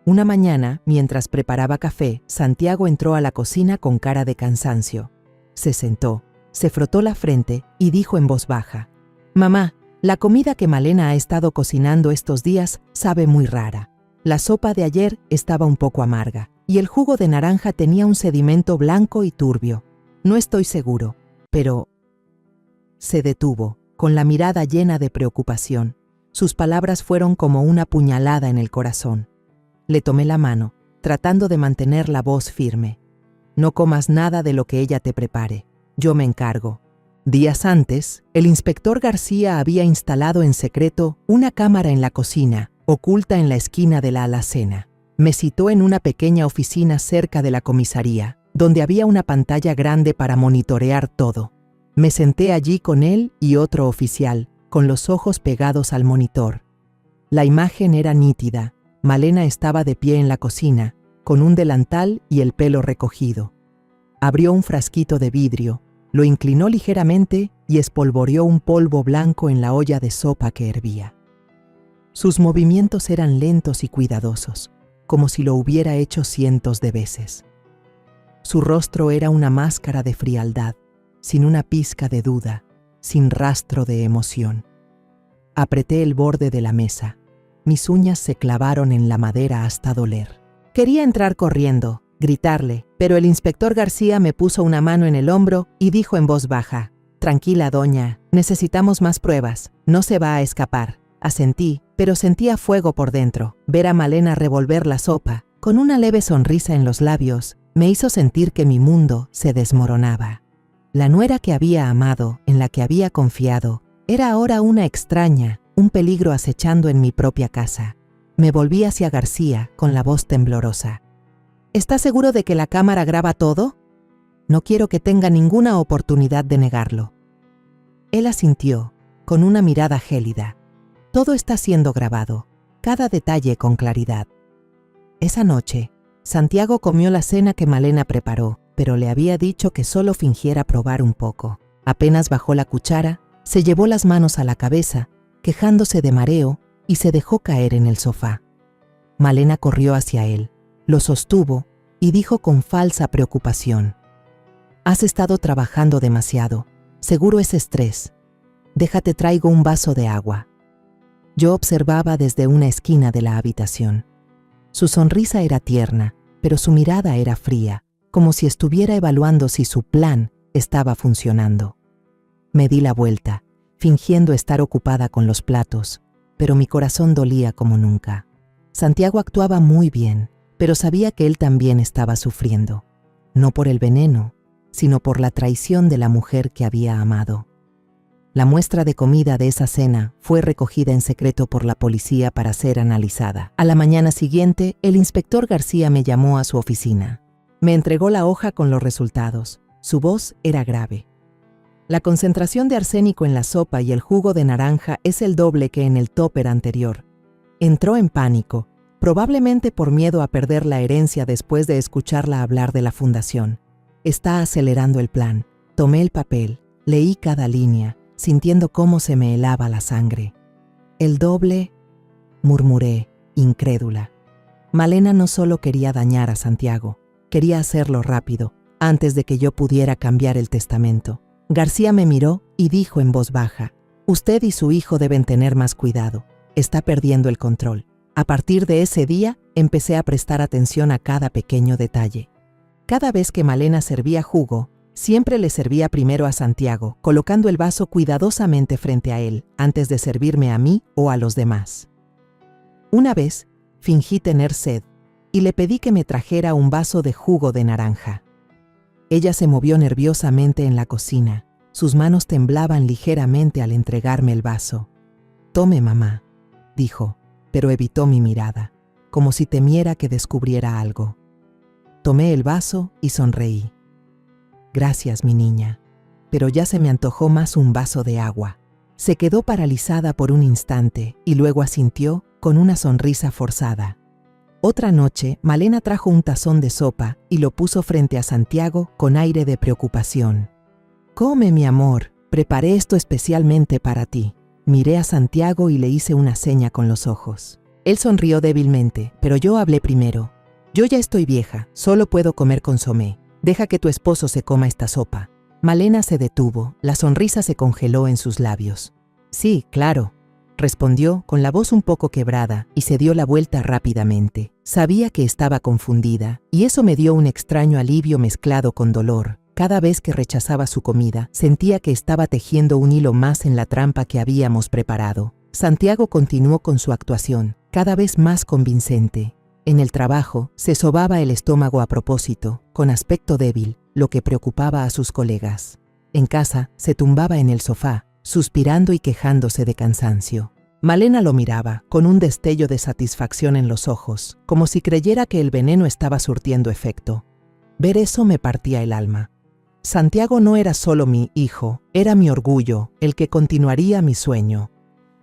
Una mañana, mientras preparaba café, Santiago entró a la cocina con cara de cansancio. Se sentó, se frotó la frente y dijo en voz baja: «Mamá, la comida que Malena ha estado cocinando estos días sabe muy rara. La sopa de ayer estaba un poco amarga y el jugo de naranja tenía un sedimento blanco y turbio. No estoy seguro, pero...». Se detuvo, con la mirada llena de preocupación. Sus palabras fueron como una puñalada en el corazón. Le tomé la mano, tratando de mantener la voz firme. «No comas nada de lo que ella te prepare. Yo me encargo». Días antes, el inspector García había instalado en secreto una cámara en la cocina, oculta en la esquina de la alacena. Me citó en una pequeña oficina cerca de la comisaría, donde había una pantalla grande para monitorear todo. Me senté allí con él y otro oficial, con los ojos pegados al monitor. La imagen era nítida. Malena estaba de pie en la cocina, con un delantal y el pelo recogido. Abrió un frasquito de vidrio, lo inclinó ligeramente y espolvoreó un polvo blanco en la olla de sopa que hervía. Sus movimientos eran lentos y cuidadosos, como si lo hubiera hecho cientos de veces. Su rostro era una máscara de frialdad, sin una pizca de duda, sin rastro de emoción. Apreté el borde de la mesa. Mis uñas se clavaron en la madera hasta doler. Quería entrar corriendo, gritarle, pero el inspector García me puso una mano en el hombro y dijo en voz baja: «Tranquila, doña, necesitamos más pruebas, no se va a escapar». Asentí, pero sentía fuego por dentro. Ver a Malena revolver la sopa, con una leve sonrisa en los labios, me hizo sentir que mi mundo se desmoronaba. La nuera que había amado, en la que había confiado, era ahora una extraña, un peligro acechando en mi propia casa. Me volví hacia García con la voz temblorosa. «¿Estás seguro de que la cámara graba todo? No quiero que tenga ninguna oportunidad de negarlo». Él asintió, con una mirada gélida. «Todo está siendo grabado, cada detalle con claridad». Esa noche, Santiago comió la cena que Malena preparó, pero le había dicho que solo fingiera probar un poco. Apenas bajó la cuchara, se llevó las manos a la cabeza, quejándose de mareo, y se dejó caer en el sofá. Malena corrió hacia él, lo sostuvo y dijo con falsa preocupación: «Has estado trabajando demasiado, seguro es estrés. Déjate traigo un vaso de agua». Yo observaba desde una esquina de la habitación. Su sonrisa era tierna, pero su mirada era fría, como si estuviera evaluando si su plan estaba funcionando. Me di la vuelta, fingiendo estar ocupada con los platos, pero mi corazón dolía como nunca. Santiago actuaba muy bien, pero sabía que él también estaba sufriendo, no por el veneno, sino por la traición de la mujer que había amado. La muestra de comida de esa cena fue recogida en secreto por la policía para ser analizada. A la mañana siguiente, el inspector García me llamó a su oficina. Me entregó la hoja con los resultados. Su voz era grave. «La concentración de arsénico en la sopa y el jugo de naranja es el doble que en el tóper anterior». Entró en pánico, probablemente por miedo a perder la herencia después de escucharla hablar de la fundación. «Está acelerando el plan». Tomé el papel, leí cada línea. sintiendo cómo se me helaba la sangre. «El doble», murmuré, incrédula. Malena no solo quería dañar a Santiago, quería hacerlo rápido, antes de que yo pudiera cambiar el testamento. García me miró y dijo en voz baja: «Usted y su hijo deben tener más cuidado. Está perdiendo el control». A partir de ese día, empecé a prestar atención a cada pequeño detalle. Cada vez que Malena servía jugo, siempre le servía primero a Santiago, colocando el vaso cuidadosamente frente a él, antes de servirme a mí o a los demás. Una vez, fingí tener sed y le pedí que me trajera un vaso de jugo de naranja. Ella se movió nerviosamente en la cocina. Sus manos temblaban ligeramente al entregarme el vaso. «Tome, mamá», dijo, pero evitó mi mirada, como si temiera que descubriera algo. Tomé el vaso y sonreí. «Gracias, mi niña», pero ya se me antojó más un vaso de agua. Se quedó paralizada por un instante y luego asintió con una sonrisa forzada. Otra noche, Malena trajo un tazón de sopa y lo puso frente a Santiago con aire de preocupación. «Come, mi amor, preparé esto especialmente para ti». Miré a Santiago y le hice una seña con los ojos. Él sonrió débilmente, pero yo hablé primero. «Yo ya estoy vieja, solo puedo comer consomé. Deja que tu esposo se coma esta sopa». Malena se detuvo, la sonrisa se congeló en sus labios. «Sí, claro», respondió con la voz un poco quebrada y se dio la vuelta rápidamente. Sabía que estaba confundida, y eso me dio un extraño alivio mezclado con dolor. Cada vez que rechazaba su comida, sentía que estaba tejiendo un hilo más en la trampa que habíamos preparado. Santiago continuó con su actuación, cada vez más convincente. En el trabajo, se sobaba el estómago a propósito, con aspecto débil, lo que preocupaba a sus colegas. En casa, se tumbaba en el sofá, suspirando y quejándose de cansancio. Malena lo miraba, con un destello de satisfacción en los ojos, como si creyera que el veneno estaba surtiendo efecto. Ver eso me partía el alma. Santiago no era solo mi hijo, era mi orgullo, el que continuaría mi sueño.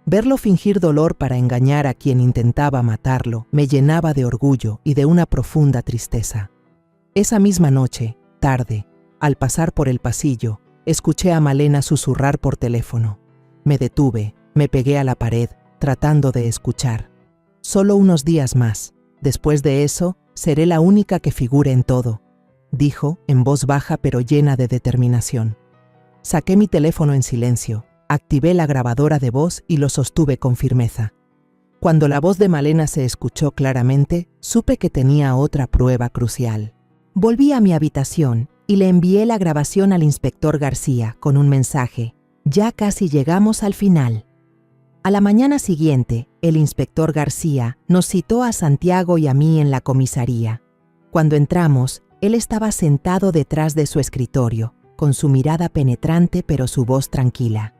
Verlo fingir dolor para engañar a quien intentaba matarlo me llenaba de orgullo y de una profunda tristeza. Esa misma noche, tarde, al pasar por el pasillo, escuché a Malena susurrar por teléfono. Me detuve, me pegué a la pared, tratando de escuchar. «Solo unos días más. Después de eso, seré la única que figure en todo», dijo en voz baja pero llena de determinación. Saqué mi teléfono en silencio, activé la grabadora de voz y lo sostuve con firmeza. Cuando la voz de Malena se escuchó claramente, supe que tenía otra prueba crucial. Volví a mi habitación y le envié la grabación al inspector García con un mensaje: «Ya casi llegamos al final». A la mañana siguiente, el inspector García nos citó a Santiago y a mí en la comisaría. Cuando entramos, él estaba sentado detrás de su escritorio, con su mirada penetrante pero su voz tranquila.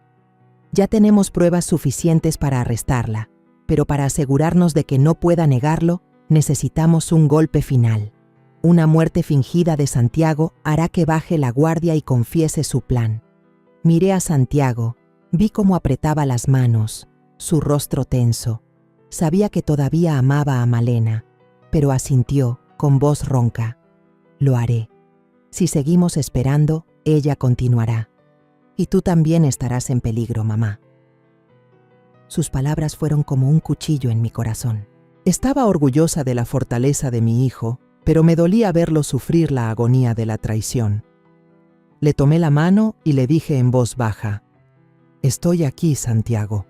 «Ya tenemos pruebas suficientes para arrestarla, pero para asegurarnos de que no pueda negarlo, necesitamos un golpe final. Una muerte fingida de Santiago hará que baje la guardia y confiese su plan». Miré a Santiago, vi cómo apretaba las manos, su rostro tenso. Sabía que todavía amaba a Malena, pero asintió con voz ronca: «Lo haré. Si seguimos esperando, ella continuará. Y tú también estarás en peligro, mamá». Sus palabras fueron como un cuchillo en mi corazón. Estaba orgullosa de la fortaleza de mi hijo, pero me dolía verlo sufrir la agonía de la traición. Le tomé la mano y le dije en voz baja: «Estoy aquí, Santiago.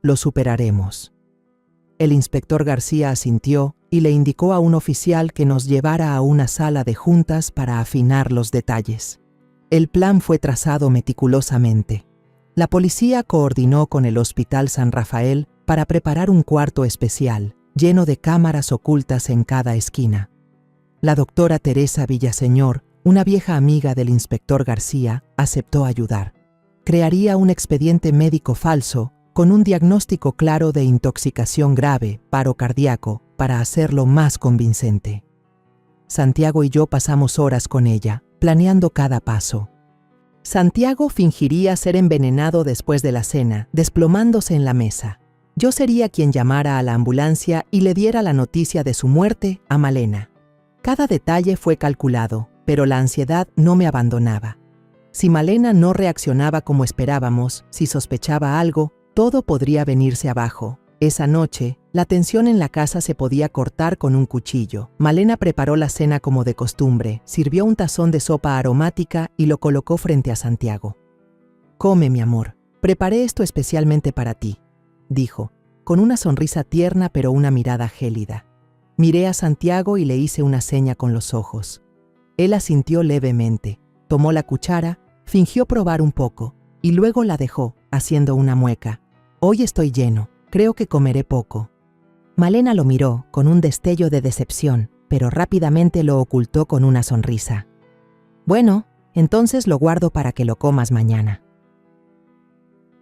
Lo superaremos». El inspector García asintió y le indicó a un oficial que nos llevara a una sala de juntas para afinar los detalles. El plan fue trazado meticulosamente. La policía coordinó con el Hospital San Rafael para preparar un cuarto especial, lleno de cámaras ocultas en cada esquina. La doctora Teresa Villaseñor, una vieja amiga del inspector García, aceptó ayudar. Crearía un expediente médico falso con un diagnóstico claro de intoxicación grave, paro cardíaco, para hacerlo más convincente. Santiago y yo pasamos horas con ella, planeando cada paso. Santiago fingiría ser envenenado después de la cena, desplomándose en la mesa. Yo sería quien llamara a la ambulancia y le diera la noticia de su muerte a Malena. Cada detalle fue calculado, pero la ansiedad no me abandonaba. Si Malena no reaccionaba como esperábamos, si sospechaba algo, todo podría venirse abajo. Esa noche, la tensión en la casa se podía cortar con un cuchillo. Malena preparó la cena como de costumbre, sirvió un tazón de sopa aromática y lo colocó frente a Santiago. «Come, mi amor, preparé esto especialmente para ti», dijo, con una sonrisa tierna pero una mirada gélida. Miré a Santiago y le hice una seña con los ojos. Él asintió levemente, tomó la cuchara, fingió probar un poco y luego la dejó, haciendo una mueca. «Hoy estoy lleno, creo que comeré poco». Malena lo miró con un destello de decepción, pero rápidamente lo ocultó con una sonrisa. «Bueno, entonces lo guardo para que lo comas mañana».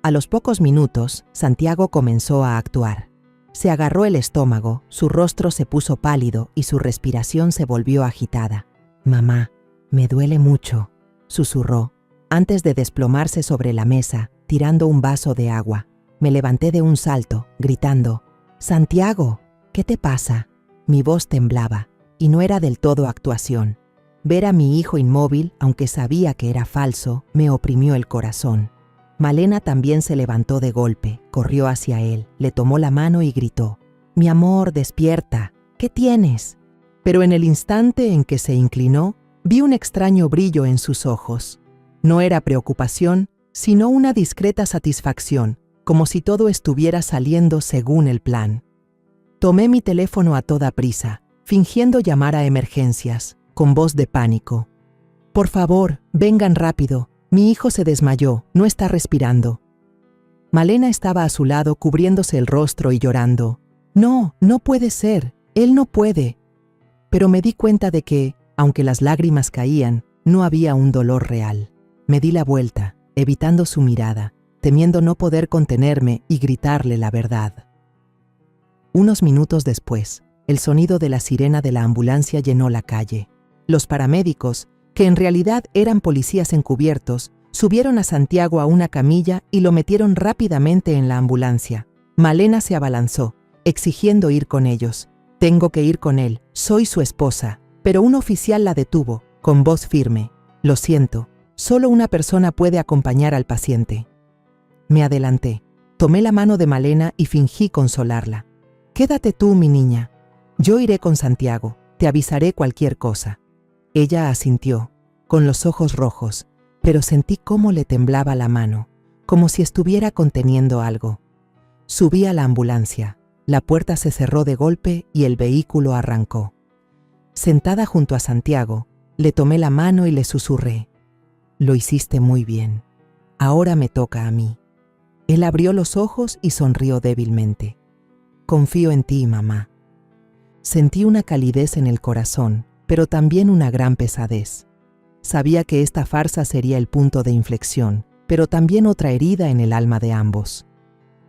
A los pocos minutos, Santiago comenzó a actuar. Se agarró el estómago, su rostro se puso pálido y su respiración se volvió agitada. «Mamá, me duele mucho», susurró, antes de desplomarse sobre la mesa, tirando un vaso de agua. Me levanté de un salto, gritando, «Santiago, ¿qué te pasa?». Mi voz temblaba, y no era del todo actuación. Ver a mi hijo inmóvil, aunque sabía que era falso, me oprimió el corazón. Malena también se levantó de golpe, corrió hacia él, le tomó la mano y gritó, «Mi amor, despierta, ¿qué tienes?». Pero en el instante en que se inclinó, vi un extraño brillo en sus ojos. No era preocupación, sino una discreta satisfacción, como si todo estuviera saliendo según el plan. Tomé mi teléfono a toda prisa, fingiendo llamar a emergencias, con voz de pánico. «Por favor, vengan rápido. Mi hijo se desmayó, no está respirando». Malena estaba a su lado cubriéndose el rostro y llorando. «No, no puede ser, él no puede». Pero me di cuenta de que, aunque las lágrimas caían, no había un dolor real. Me di la vuelta, evitando su mirada, temiendo no poder contenerme y gritarle la verdad. Unos minutos después, el sonido de la sirena de la ambulancia llenó la calle. Los paramédicos, que en realidad eran policías encubiertos, subieron a Santiago a una camilla y lo metieron rápidamente en la ambulancia. Malena se abalanzó, exigiendo ir con ellos. «Tengo que ir con él, soy su esposa». Pero un oficial la detuvo, con voz firme. «Lo siento, solo una persona puede acompañar al paciente». Me adelanté, tomé la mano de Malena y fingí consolarla. «Quédate tú, mi niña. Yo iré con Santiago, te avisaré cualquier cosa». Ella asintió, con los ojos rojos, pero sentí cómo le temblaba la mano, como si estuviera conteniendo algo. Subí a la ambulancia, la puerta se cerró de golpe y el vehículo arrancó. Sentada junto a Santiago, le tomé la mano y le susurré, «Lo hiciste muy bien. Ahora me toca a mí». Él abrió los ojos y sonrió débilmente. «Confío en ti, mamá». Sentí una calidez en el corazón, pero también una gran pesadez. Sabía que esta farsa sería el punto de inflexión, pero también otra herida en el alma de ambos.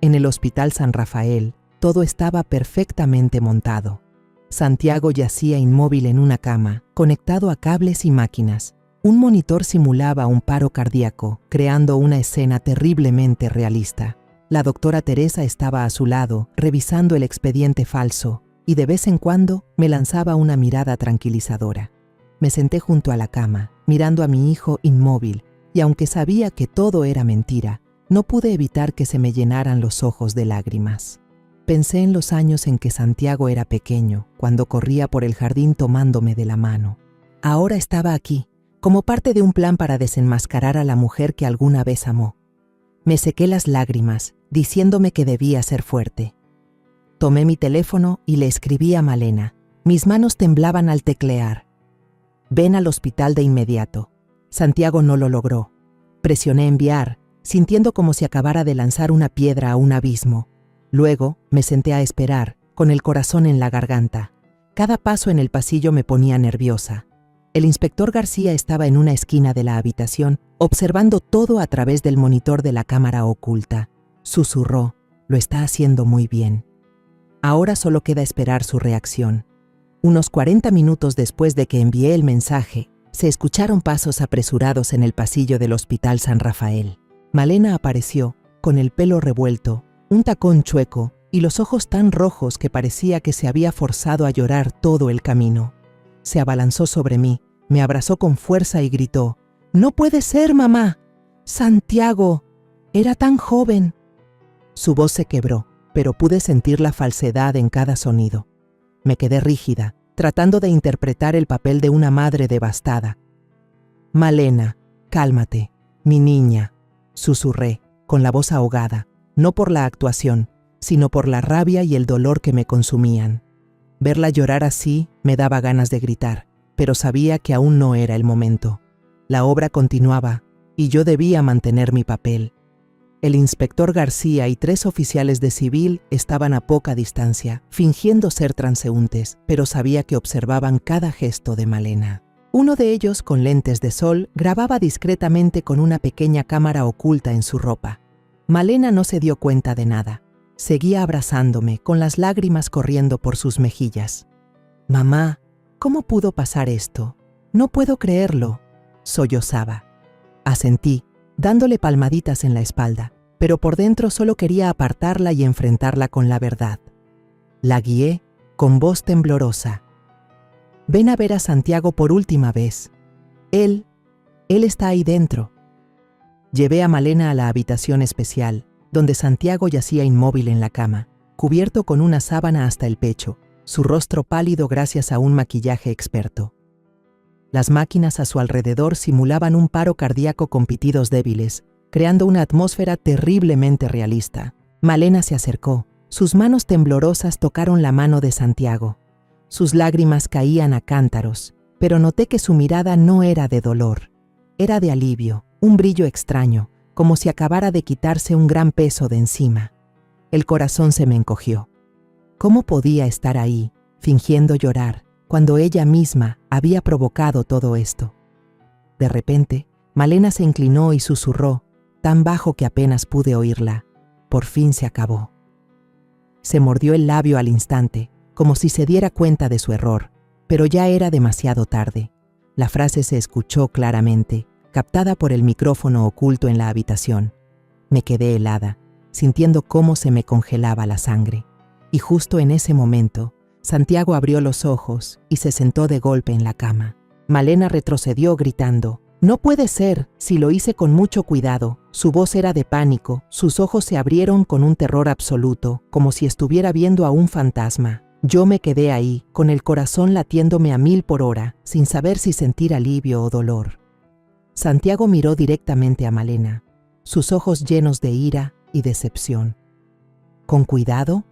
En el Hospital San Rafael, todo estaba perfectamente montado. Santiago yacía inmóvil en una cama, conectado a cables y máquinas. Un monitor simulaba un paro cardíaco, creando una escena terriblemente realista. La doctora Teresa estaba a su lado, revisando el expediente falso, y de vez en cuando me lanzaba una mirada tranquilizadora. Me senté junto a la cama, mirando a mi hijo inmóvil, y aunque sabía que todo era mentira, no pude evitar que se me llenaran los ojos de lágrimas. Pensé en los años en que Santiago era pequeño, cuando corría por el jardín tomándome de la mano. Ahora estaba aquí, como parte de un plan para desenmascarar a la mujer que alguna vez amó. Me sequé las lágrimas, diciéndome que debía ser fuerte. Tomé mi teléfono y le escribí a Malena. Mis manos temblaban al teclear. «Ven al hospital de inmediato». Santiago no lo logró. Presioné enviar, sintiendo como si acabara de lanzar una piedra a un abismo. Luego me senté a esperar, con el corazón en la garganta. Cada paso en el pasillo me ponía nerviosa. El inspector García estaba en una esquina de la habitación, observando todo a través del monitor de la cámara oculta. Susurró, «Lo está haciendo muy bien». Ahora solo queda esperar su reacción. Unos 40 minutos después de que envié el mensaje, se escucharon pasos apresurados en el pasillo del Hospital San Rafael. Malena apareció, con el pelo revuelto, un tacón chueco y los ojos tan rojos que parecía que se había forzado a llorar todo el camino. Se abalanzó sobre mí, me abrazó con fuerza y gritó, No puede ser, mamá. Santiago, era tan joven. Su voz se quebró, pero pude sentir la falsedad en cada sonido. Me quedé rígida, tratando de interpretar el papel de una madre devastada. Malena, cálmate, mi niña, susurré, con la voz ahogada, no por la actuación, sino por la rabia y el dolor que me consumían. Verla llorar así me daba ganas de gritar, pero sabía que aún no era el momento. La obra continuaba, y yo debía mantener mi papel. El inspector García y 3 oficiales de civil estaban a poca distancia, fingiendo ser transeúntes, pero sabía que observaban cada gesto de Malena. Uno de ellos, con lentes de sol, grababa discretamente con una pequeña cámara oculta en su ropa. Malena no se dio cuenta de nada. Seguía abrazándome, con las lágrimas corriendo por sus mejillas. «Mamá, ¿cómo pudo pasar esto? No puedo creerlo», sollozaba. Asentí, dándole palmaditas en la espalda, pero por dentro solo quería apartarla y enfrentarla con la verdad. La guié con voz temblorosa. «Ven a ver a Santiago por última vez. Él está ahí dentro». Llevé a Malena a la habitación especial, donde Santiago yacía inmóvil en la cama, cubierto con una sábana hasta el pecho, su rostro pálido gracias a un maquillaje experto. Las máquinas a su alrededor simulaban un paro cardíaco con pitidos débiles, creando una atmósfera terriblemente realista. Malena se acercó. Sus manos temblorosas tocaron la mano de Santiago. Sus lágrimas caían a cántaros, pero noté que su mirada no era de dolor. Era de alivio, un brillo extraño, como si acabara de quitarse un gran peso de encima. El corazón se me encogió. ¿Cómo podía estar ahí, fingiendo llorar, cuando ella misma había provocado todo esto? De repente, Malena se inclinó y susurró, tan bajo que apenas pude oírla. Por fin se acabó. Se mordió el labio al instante, como si se diera cuenta de su error, pero ya era demasiado tarde. La frase se escuchó claramente, captada por el micrófono oculto en la habitación. Me quedé helada, sintiendo cómo se me congelaba la sangre. Y justo en ese momento, Santiago abrió los ojos y se sentó de golpe en la cama. Malena retrocedió gritando, «No puede ser, si lo hice con mucho cuidado». Su voz era de pánico, sus ojos se abrieron con un terror absoluto, como si estuviera viendo a un fantasma. Yo me quedé ahí, con el corazón latiéndome a 1000 por hora, sin saber si sentir alivio o dolor. Santiago miró directamente a Malena, sus ojos llenos de ira y decepción. «¿Con cuidado?»,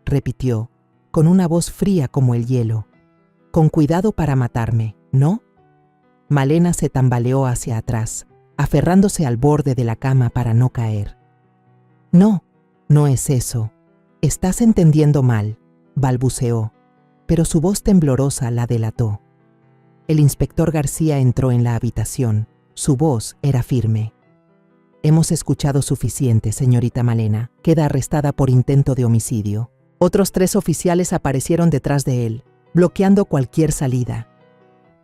repitió, con una voz fría como el hielo. «Con cuidado para matarme, ¿no?». Malena se tambaleó hacia atrás, aferrándose al borde de la cama para no caer. «No, no es eso. Estás entendiendo mal», balbuceó, pero su voz temblorosa la delató. El inspector García entró en la habitación. Su voz era firme. «Hemos escuchado suficiente, señorita Malena. Queda arrestada por intento de homicidio». Otros 3 oficiales aparecieron detrás de él, bloqueando cualquier salida.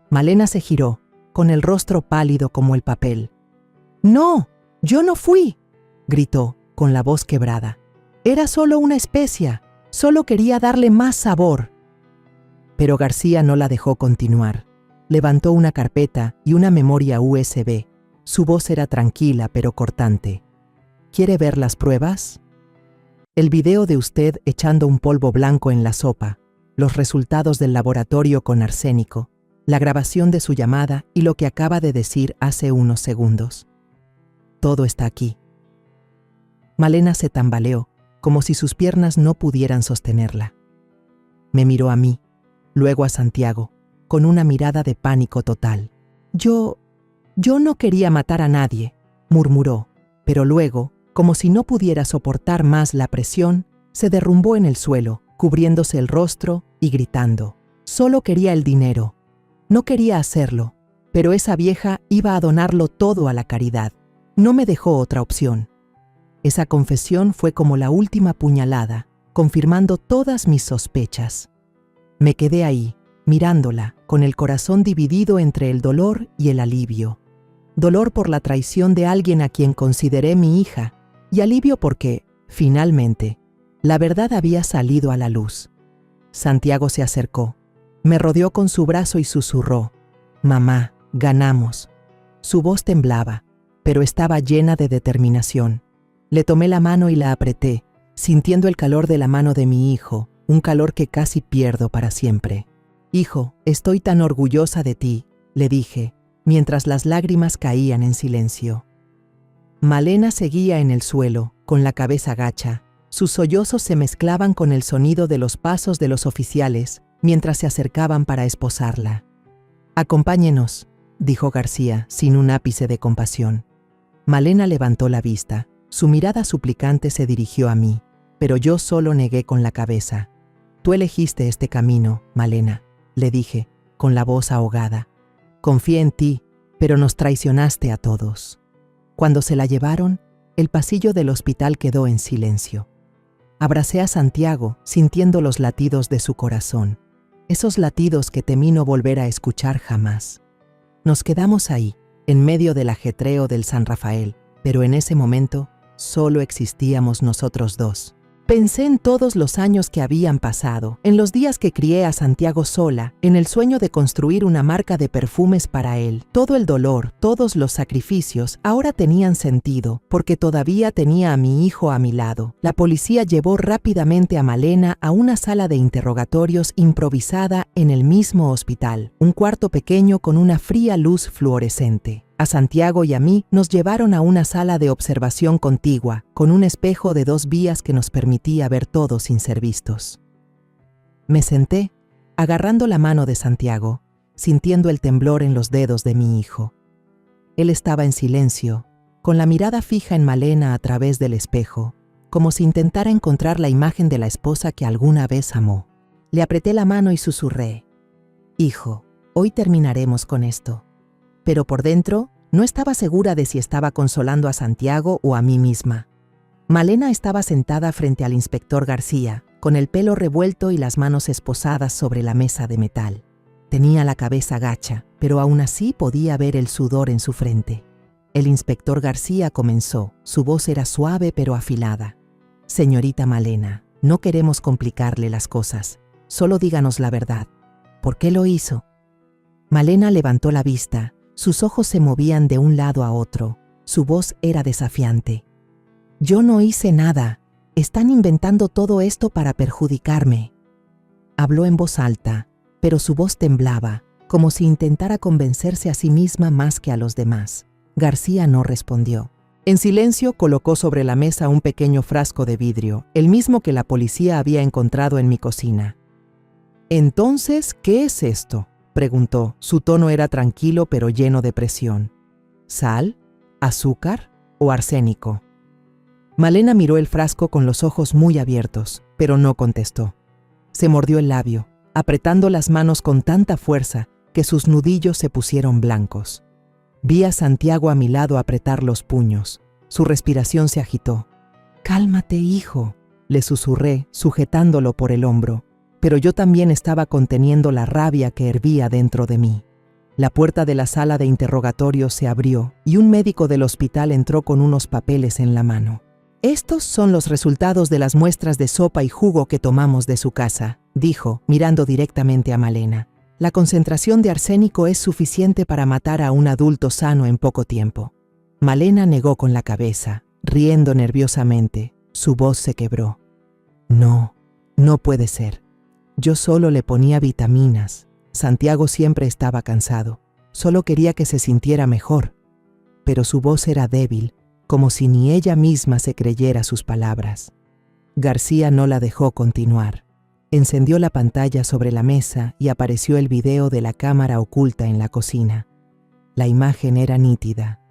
Malena se giró, con el rostro pálido como el papel. «No, yo no fui», gritó, con la voz quebrada. «Era solo una especia, solo quería darle más sabor». Pero García no la dejó continuar. Levantó una carpeta y una memoria USB. Su voz era tranquila pero cortante. «¿Quiere ver las pruebas? El video de usted echando un polvo blanco en la sopa, los resultados del laboratorio con arsénico, la grabación de su llamada y lo que acaba de decir hace unos segundos. Todo está aquí». Malena se tambaleó, como si sus piernas no pudieran sostenerla. Me miró a mí, luego a Santiago, con una mirada de pánico total. Yo no quería matar a nadie», murmuró, pero luego, como si no pudiera soportar más la presión, se derrumbó en el suelo, cubriéndose el rostro y gritando. «Solo quería el dinero. No quería hacerlo, pero esa vieja iba a donarlo todo a la caridad. No me dejó otra opción». Esa confesión fue como la última puñalada, confirmando todas mis sospechas. Me quedé ahí, mirándola, con el corazón dividido entre el dolor y el alivio. Dolor por la traición de alguien a quien consideré mi hija, y alivio porque, finalmente, la verdad había salido a la luz. Santiago se acercó, me rodeó con su brazo y susurró, «Mamá, ganamos». Su voz temblaba, pero estaba llena de determinación. Le tomé la mano y la apreté, sintiendo el calor de la mano de mi hijo, un calor que casi pierdo para siempre. «Hijo, estoy tan orgullosa de ti», le dije, mientras las lágrimas caían en silencio. Malena seguía en el suelo, con la cabeza gacha. Sus sollozos se mezclaban con el sonido de los pasos de los oficiales mientras se acercaban para esposarla. «Acompáñenos», dijo García, sin un ápice de compasión. Malena levantó la vista. Su mirada suplicante se dirigió a mí, pero yo solo negué con la cabeza. «Tú elegiste este camino, Malena», le dije, con la voz ahogada. «Confié en ti, pero nos traicionaste a todos». Cuando se la llevaron, el pasillo del hospital quedó en silencio. Abracé a Santiago, sintiendo los latidos de su corazón, esos latidos que temí no volver a escuchar jamás. Nos quedamos ahí, en medio del ajetreo del San Rafael, pero en ese momento solo existíamos nosotros dos. Pensé en todos los años que habían pasado, en los días que crié a Santiago sola, en el sueño de construir una marca de perfumes para él. Todo el dolor, todos los sacrificios ahora tenían sentido, porque todavía tenía a mi hijo a mi lado. La policía llevó rápidamente a Malena a una sala de interrogatorios improvisada en el mismo hospital, un cuarto pequeño con una fría luz fluorescente. A Santiago y a mí nos llevaron a una sala de observación contigua, con un espejo de 2 vías que nos permitía ver todo sin ser vistos. Me senté, agarrando la mano de Santiago, sintiendo el temblor en los dedos de mi hijo. Él estaba en silencio, con la mirada fija en Malena a través del espejo, como si intentara encontrar la imagen de la esposa que alguna vez amó. Le apreté la mano y susurré: «Hijo, hoy terminaremos con esto». Pero por dentro no estaba segura de si estaba consolando a Santiago o a mí misma. Malena estaba sentada frente al inspector García, con el pelo revuelto y las manos esposadas sobre la mesa de metal. Tenía la cabeza gacha, pero aún así podía ver el sudor en su frente. El inspector García comenzó. Su voz era suave pero afilada. «Señorita Malena, no queremos complicarle las cosas. Solo díganos la verdad. ¿Por qué lo hizo?» Malena levantó la vista. Sus ojos se movían de un lado a otro. Su voz era desafiante. «Yo no hice nada. Están inventando todo esto para perjudicarme». Habló en voz alta, pero su voz temblaba, como si intentara convencerse a sí misma más que a los demás. García no respondió. En silencio colocó sobre la mesa un pequeño frasco de vidrio, el mismo que la policía había encontrado en mi cocina. «Entonces, ¿qué es esto?», preguntó. Su tono era tranquilo pero lleno de presión. ¿Sal? ¿Azúcar? ¿O arsénico? Malena miró el frasco con los ojos muy abiertos, pero no contestó. Se mordió el labio, apretando las manos con tanta fuerza que sus nudillos se pusieron blancos. Vi a Santiago a mi lado apretar los puños. Su respiración se agitó. «Cálmate, hijo», le susurré, sujetándolo por el hombro. Pero yo también estaba conteniendo la rabia que hervía dentro de mí. La puerta de la sala de interrogatorio se abrió y un médico del hospital entró con unos papeles en la mano. «Estos son los resultados de las muestras de sopa y jugo que tomamos de su casa», dijo, mirando directamente a Malena. «La concentración de arsénico es suficiente para matar a un adulto sano en poco tiempo». Malena negó con la cabeza, riendo nerviosamente. Su voz se quebró. «No, no puede ser. Yo solo le ponía vitaminas. Santiago siempre estaba cansado. Solo quería que se sintiera mejor». Pero su voz era débil, como si ni ella misma se creyera sus palabras. García no la dejó continuar. Encendió la pantalla sobre la mesa y apareció el video de la cámara oculta en la cocina. La imagen era nítida.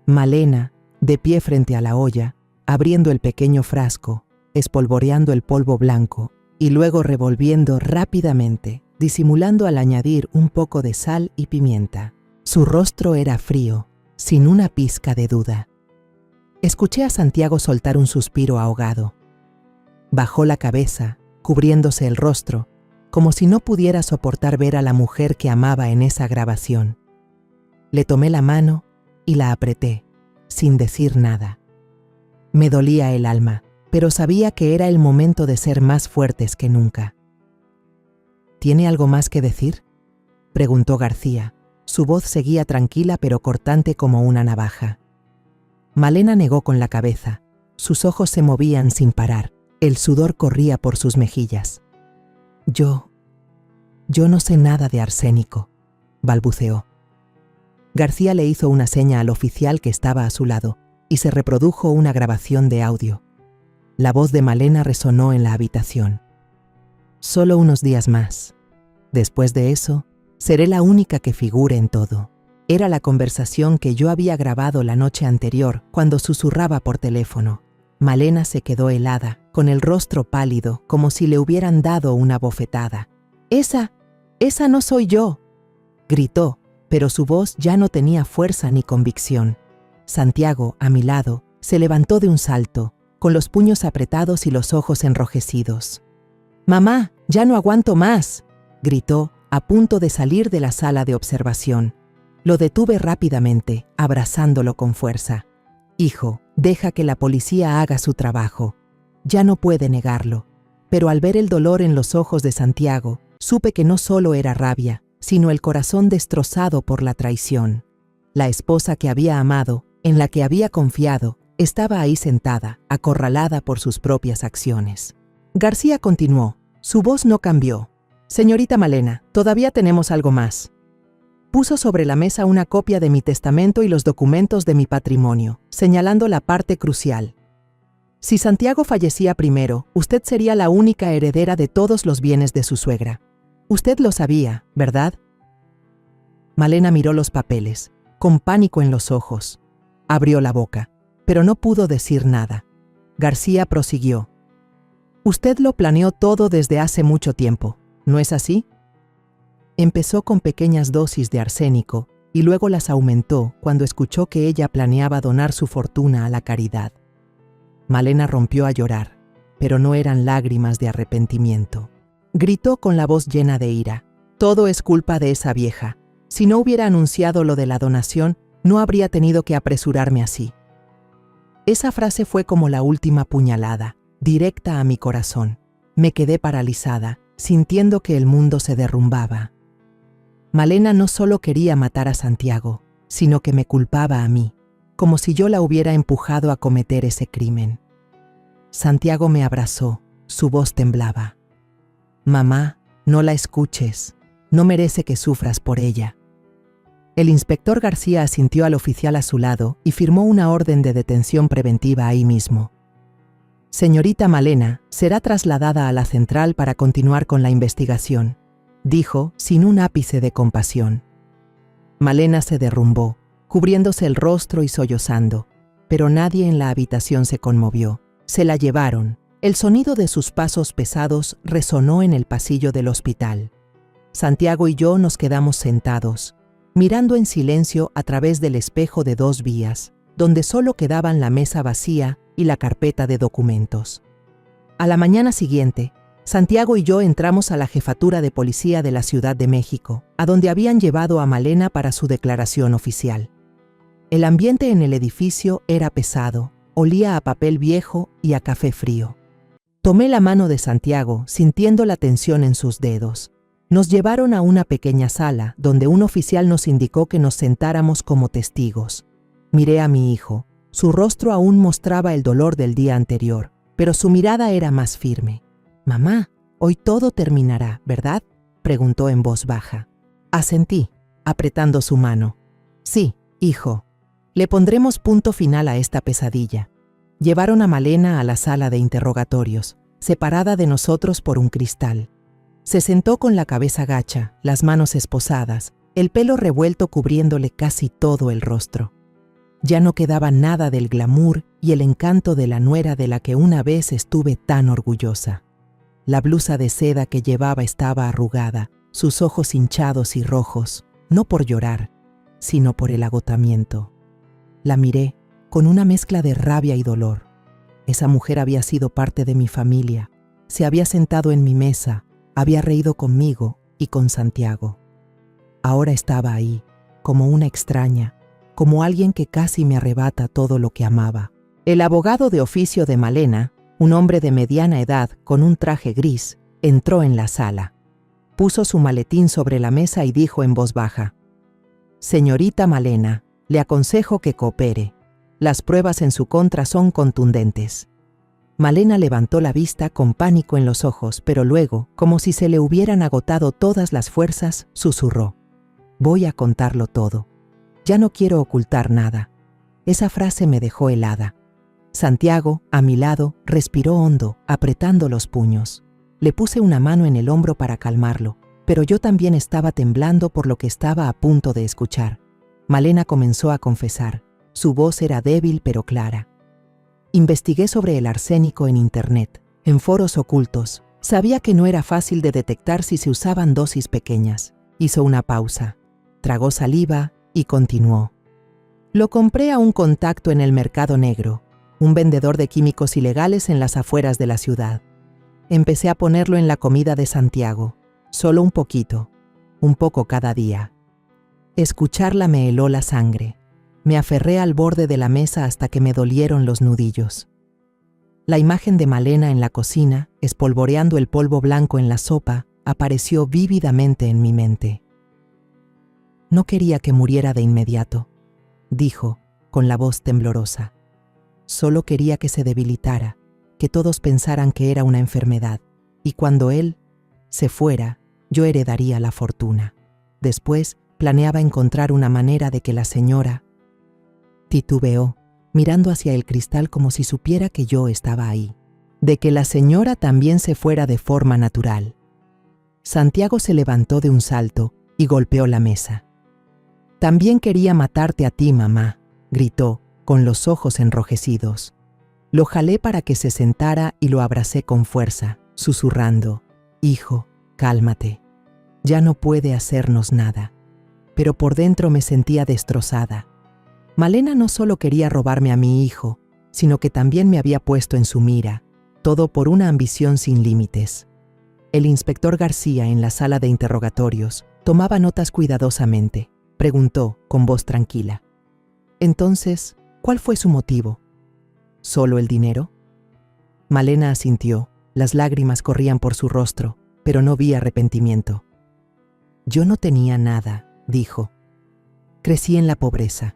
Malena, de pie frente a la olla, abriendo el pequeño frasco, espolvoreando el polvo blanco, y luego revolviendo rápidamente, disimulando al añadir un poco de sal y pimienta. Su rostro era frío, sin una pizca de duda. Escuché a Santiago soltar un suspiro ahogado. Bajó la cabeza, cubriéndose el rostro, como si no pudiera soportar ver a la mujer que amaba en esa grabación. Le tomé la mano y la apreté, sin decir nada. Me dolía el alma, pero sabía que era el momento de ser más fuertes que nunca. «¿Tiene algo más que decir?», preguntó García. Su voz seguía tranquila pero cortante como una navaja. Malena negó con la cabeza. Sus ojos se movían sin parar. El sudor corría por sus mejillas. Yo no sé nada de arsénico, balbuceó. García le hizo una seña al oficial que estaba a su lado y se reprodujo una grabación de audio. La voz de Malena resonó en la habitación. Solo unos días más. Después de eso, seré la única que figure en todo. Era la conversación que yo había grabado la noche anterior cuando susurraba por teléfono. Malena se quedó helada, con el rostro pálido, como si le hubieran dado una bofetada. ¡Esa no soy yo!, gritó, pero su voz ya no tenía fuerza ni convicción. Santiago, a mi lado, se levantó de un salto, con los puños apretados y los ojos enrojecidos. «¡Mamá, ya no aguanto más!», gritó, a punto de salir de la sala de observación. Lo detuve rápidamente, abrazándolo con fuerza. «Hijo, deja que la policía haga su trabajo». Ya no puede negarlo. Pero al ver el dolor en los ojos de Santiago, supe que no solo era rabia, sino el corazón destrozado por la traición. La esposa que había amado, en la que había confiado, estaba ahí sentada, acorralada por sus propias acciones. García continuó. Su voz no cambió. «Señorita Malena, todavía tenemos algo más». Puso sobre la mesa una copia de mi testamento y los documentos de mi patrimonio, señalando la parte crucial. Si Santiago fallecía primero, usted sería la única heredera de todos los bienes de su suegra. Usted lo sabía, ¿verdad? Malena miró los papeles, con pánico en los ojos. Abrió la boca, pero no pudo decir nada. García prosiguió. Usted lo planeó todo desde hace mucho tiempo, ¿no es así? Empezó con pequeñas dosis de arsénico y luego las aumentó cuando escuchó que ella planeaba donar su fortuna a la caridad. Malena rompió a llorar, pero no eran lágrimas de arrepentimiento. Gritó con la voz llena de ira. «Todo es culpa de esa vieja. Si no hubiera anunciado lo de la donación, no habría tenido que apresurarme así». Esa frase fue como la última puñalada, directa a mi corazón. Me quedé paralizada, sintiendo que el mundo se derrumbaba. Malena no solo quería matar a Santiago, sino que me culpaba a mí, como si yo la hubiera empujado a cometer ese crimen. Santiago me abrazó, su voz temblaba. «Mamá, no la escuches, no merece que sufras por ella». El inspector García asintió al oficial a su lado y firmó una orden de detención preventiva ahí mismo. «Señorita Malena será trasladada a la central para continuar con la investigación», dijo sin un ápice de compasión. Malena se derrumbó, cubriéndose el rostro y sollozando, pero nadie en la habitación se conmovió. Se la llevaron. El sonido de sus pasos pesados resonó en el pasillo del hospital. Santiago y yo nos quedamos sentados, mirando en silencio a través del espejo de 2 vías, donde solo quedaban la mesa vacía y la carpeta de documentos. A la mañana siguiente, Santiago y yo entramos a la jefatura de policía de la Ciudad de México, a donde habían llevado a Malena para su declaración oficial. El ambiente en el edificio era pesado, olía a papel viejo y a café frío. Tomé la mano de Santiago, sintiendo la tensión en sus dedos. Nos llevaron a una pequeña sala, donde un oficial nos indicó que nos sentáramos como testigos. Miré a mi hijo. Su rostro aún mostraba el dolor del día anterior, pero su mirada era más firme. «Mamá, hoy todo terminará, ¿verdad?», preguntó en voz baja. Asentí, apretando su mano. «Sí, hijo. Le pondremos punto final a esta pesadilla». Llevaron a Malena a la sala de interrogatorios, separada de nosotros por un cristal. Se sentó con la cabeza gacha, las manos esposadas, el pelo revuelto cubriéndole casi todo el rostro. Ya no quedaba nada del glamour y el encanto de la nuera de la que una vez estuve tan orgullosa. La blusa de seda que llevaba estaba arrugada, sus ojos hinchados y rojos, no por llorar, sino por el agotamiento. La miré con una mezcla de rabia y dolor. Esa mujer había sido parte de mi familia, se había sentado en mi mesa, había reído conmigo y con Santiago. Ahora estaba ahí, como una extraña, como alguien que casi me arrebata todo lo que amaba. El abogado de oficio de Malena, un hombre de mediana edad con un traje gris, entró en la sala. Puso su maletín sobre la mesa y dijo en voz baja: Señorita Malena, le aconsejo que coopere. Las pruebas en su contra son contundentes. Malena levantó la vista con pánico en los ojos, pero luego, como si se le hubieran agotado todas las fuerzas, susurró: voy a contarlo todo. Ya no quiero ocultar nada. Esa frase me dejó helada. Santiago, a mi lado, respiró hondo, apretando los puños. Le puse una mano en el hombro para calmarlo, pero yo también estaba temblando por lo que estaba a punto de escuchar. Malena comenzó a confesar. Su voz era débil pero clara. Investigué sobre el arsénico en internet, en foros ocultos. Sabía que no era fácil de detectar si se usaban dosis pequeñas. Hizo una pausa, tragó saliva y continuó. Lo compré a un contacto en el mercado negro, un vendedor de químicos ilegales en las afueras de la ciudad. Empecé a ponerlo en la comida de Santiago, solo un poquito, un poco cada día. Escucharla me heló la sangre. Me aferré al borde de la mesa hasta que me dolieron los nudillos. La imagen de Malena en la cocina, espolvoreando el polvo blanco en la sopa, apareció vívidamente en mi mente. No quería que muriera de inmediato, dijo, con la voz temblorosa. Solo quería que se debilitara, que todos pensaran que era una enfermedad, y cuando él se fuera, yo heredaría la fortuna. Después, planeaba encontrar una manera de que la señora... Titubeó, mirando hacia el cristal como si supiera que yo estaba ahí. De que la señora también se fuera de forma natural. Santiago se levantó de un salto y golpeó la mesa. También quería matarte a ti, mamá, gritó, con los ojos enrojecidos. Lo jalé para que se sentara y lo abracé con fuerza, susurrando: hijo, cálmate. Ya no puede hacernos nada. Pero por dentro me sentía destrozada. Malena no solo quería robarme a mi hijo, sino que también me había puesto en su mira, todo por una ambición sin límites. El inspector García, en la sala de interrogatorios, tomaba notas cuidadosamente. Preguntó, con voz tranquila: entonces, ¿cuál fue su motivo? ¿Solo el dinero? Malena asintió. Las lágrimas corrían por su rostro, pero no vi arrepentimiento. Yo no tenía nada, dijo. Crecí en la pobreza.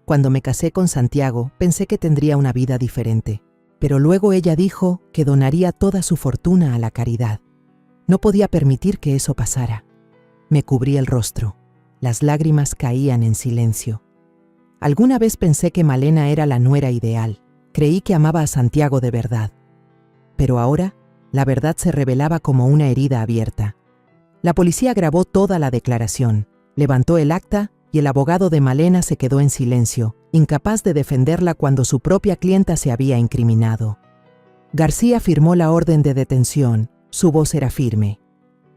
Cuando me casé con Santiago, pensé que tendría una vida diferente, pero luego ella dijo que donaría toda su fortuna a la caridad. No podía permitir que eso pasara. Me cubrí el rostro. Las lágrimas caían en silencio. Alguna vez pensé que Malena era la nuera ideal. Creí que amaba a Santiago de verdad. Pero ahora, la verdad se revelaba como una herida abierta. La policía grabó toda la declaración, levantó el acta y el abogado de Malena se quedó en silencio, incapaz de defenderla cuando su propia clienta se había incriminado. García firmó la orden de detención. Su voz era firme.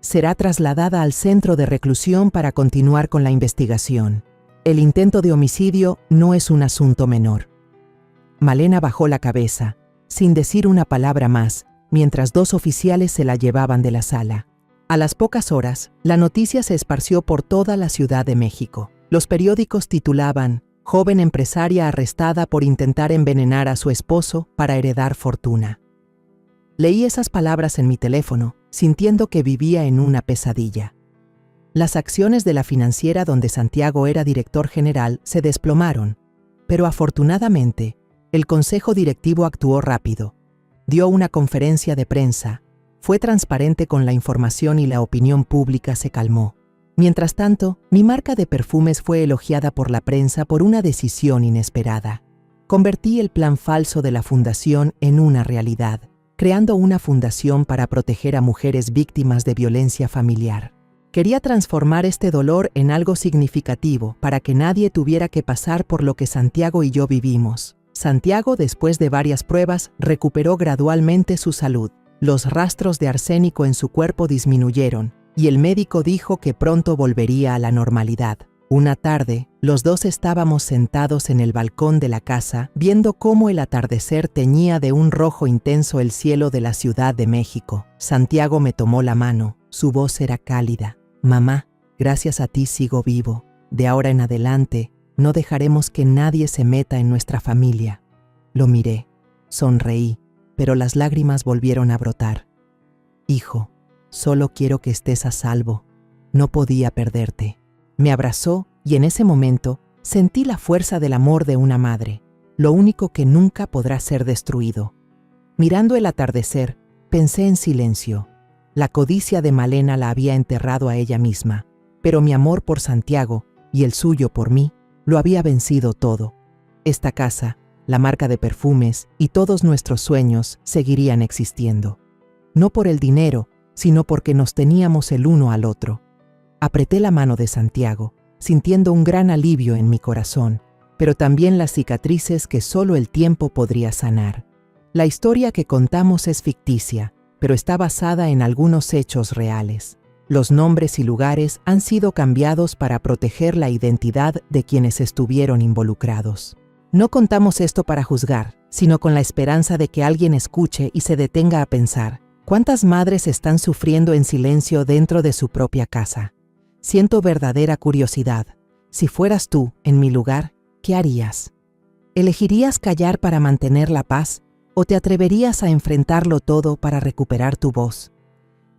Será trasladada al centro de reclusión para continuar con la investigación. El intento de homicidio no es un asunto menor. Malena bajó la cabeza, sin decir una palabra más, mientras dos oficiales se la llevaban de la sala. A las pocas horas, la noticia se esparció por toda la Ciudad de México. Los periódicos titulaban: joven empresaria arrestada por intentar envenenar a su esposo para heredar fortuna. Leí esas palabras en mi teléfono, sintiendo que vivía en una pesadilla. Las acciones de la financiera donde Santiago era director general se desplomaron, pero afortunadamente, el consejo directivo actuó rápido. Dio una conferencia de prensa, fue transparente con la información y la opinión pública se calmó. Mientras tanto, mi marca de perfumes fue elogiada por la prensa por una decisión inesperada. Convertí el plan falso de la fundación en una realidad, creando una fundación para proteger a mujeres víctimas de violencia familiar. Quería transformar este dolor en algo significativo para que nadie tuviera que pasar por lo que Santiago y yo vivimos. Santiago, después de varias pruebas, recuperó gradualmente su salud. Los rastros de arsénico en su cuerpo disminuyeron, y el médico dijo que pronto volvería a la normalidad. Una tarde, los dos estábamos sentados en el balcón de la casa, viendo cómo el atardecer teñía de un rojo intenso el cielo de la Ciudad de México. Santiago me tomó la mano, su voz era cálida. Mamá, gracias a ti sigo vivo. De ahora en adelante, no dejaremos que nadie se meta en nuestra familia. Lo miré, sonreí, pero las lágrimas volvieron a brotar. Hijo, solo quiero que estés a salvo. No podía perderte. Me abrazó y en ese momento sentí la fuerza del amor de una madre, lo único que nunca podrá ser destruido. Mirando el atardecer, pensé en silencio. La codicia de Malena la había enterrado a ella misma, pero mi amor por Santiago y el suyo por mí lo había vencido todo. Esta casa, la marca de perfumes y todos nuestros sueños seguirían existiendo. No por el dinero, sino porque nos teníamos el uno al otro. Apreté la mano de Santiago, sintiendo un gran alivio en mi corazón, pero también las cicatrices que solo el tiempo podría sanar. La historia que contamos es ficticia, pero está basada en algunos hechos reales. Los nombres y lugares han sido cambiados para proteger la identidad de quienes estuvieron involucrados. No contamos esto para juzgar, sino con la esperanza de que alguien escuche y se detenga a pensar: ¿cuántas madres están sufriendo en silencio dentro de su propia casa? Siento verdadera curiosidad. Si fueras tú en mi lugar, ¿qué harías? ¿Elegirías callar para mantener la paz o te atreverías a enfrentarlo todo para recuperar tu voz?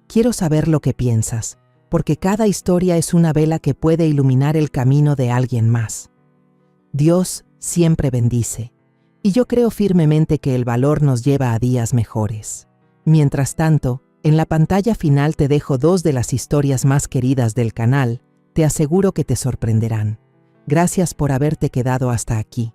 Quiero saber lo que piensas, porque cada historia es una vela que puede iluminar el camino de alguien más. Dios siempre bendice, y yo creo firmemente que el valor nos lleva a días mejores. Mientras tanto, en la pantalla final te dejo 2 de las historias más queridas del canal. Te aseguro que te sorprenderán. Gracias por haberte quedado hasta aquí.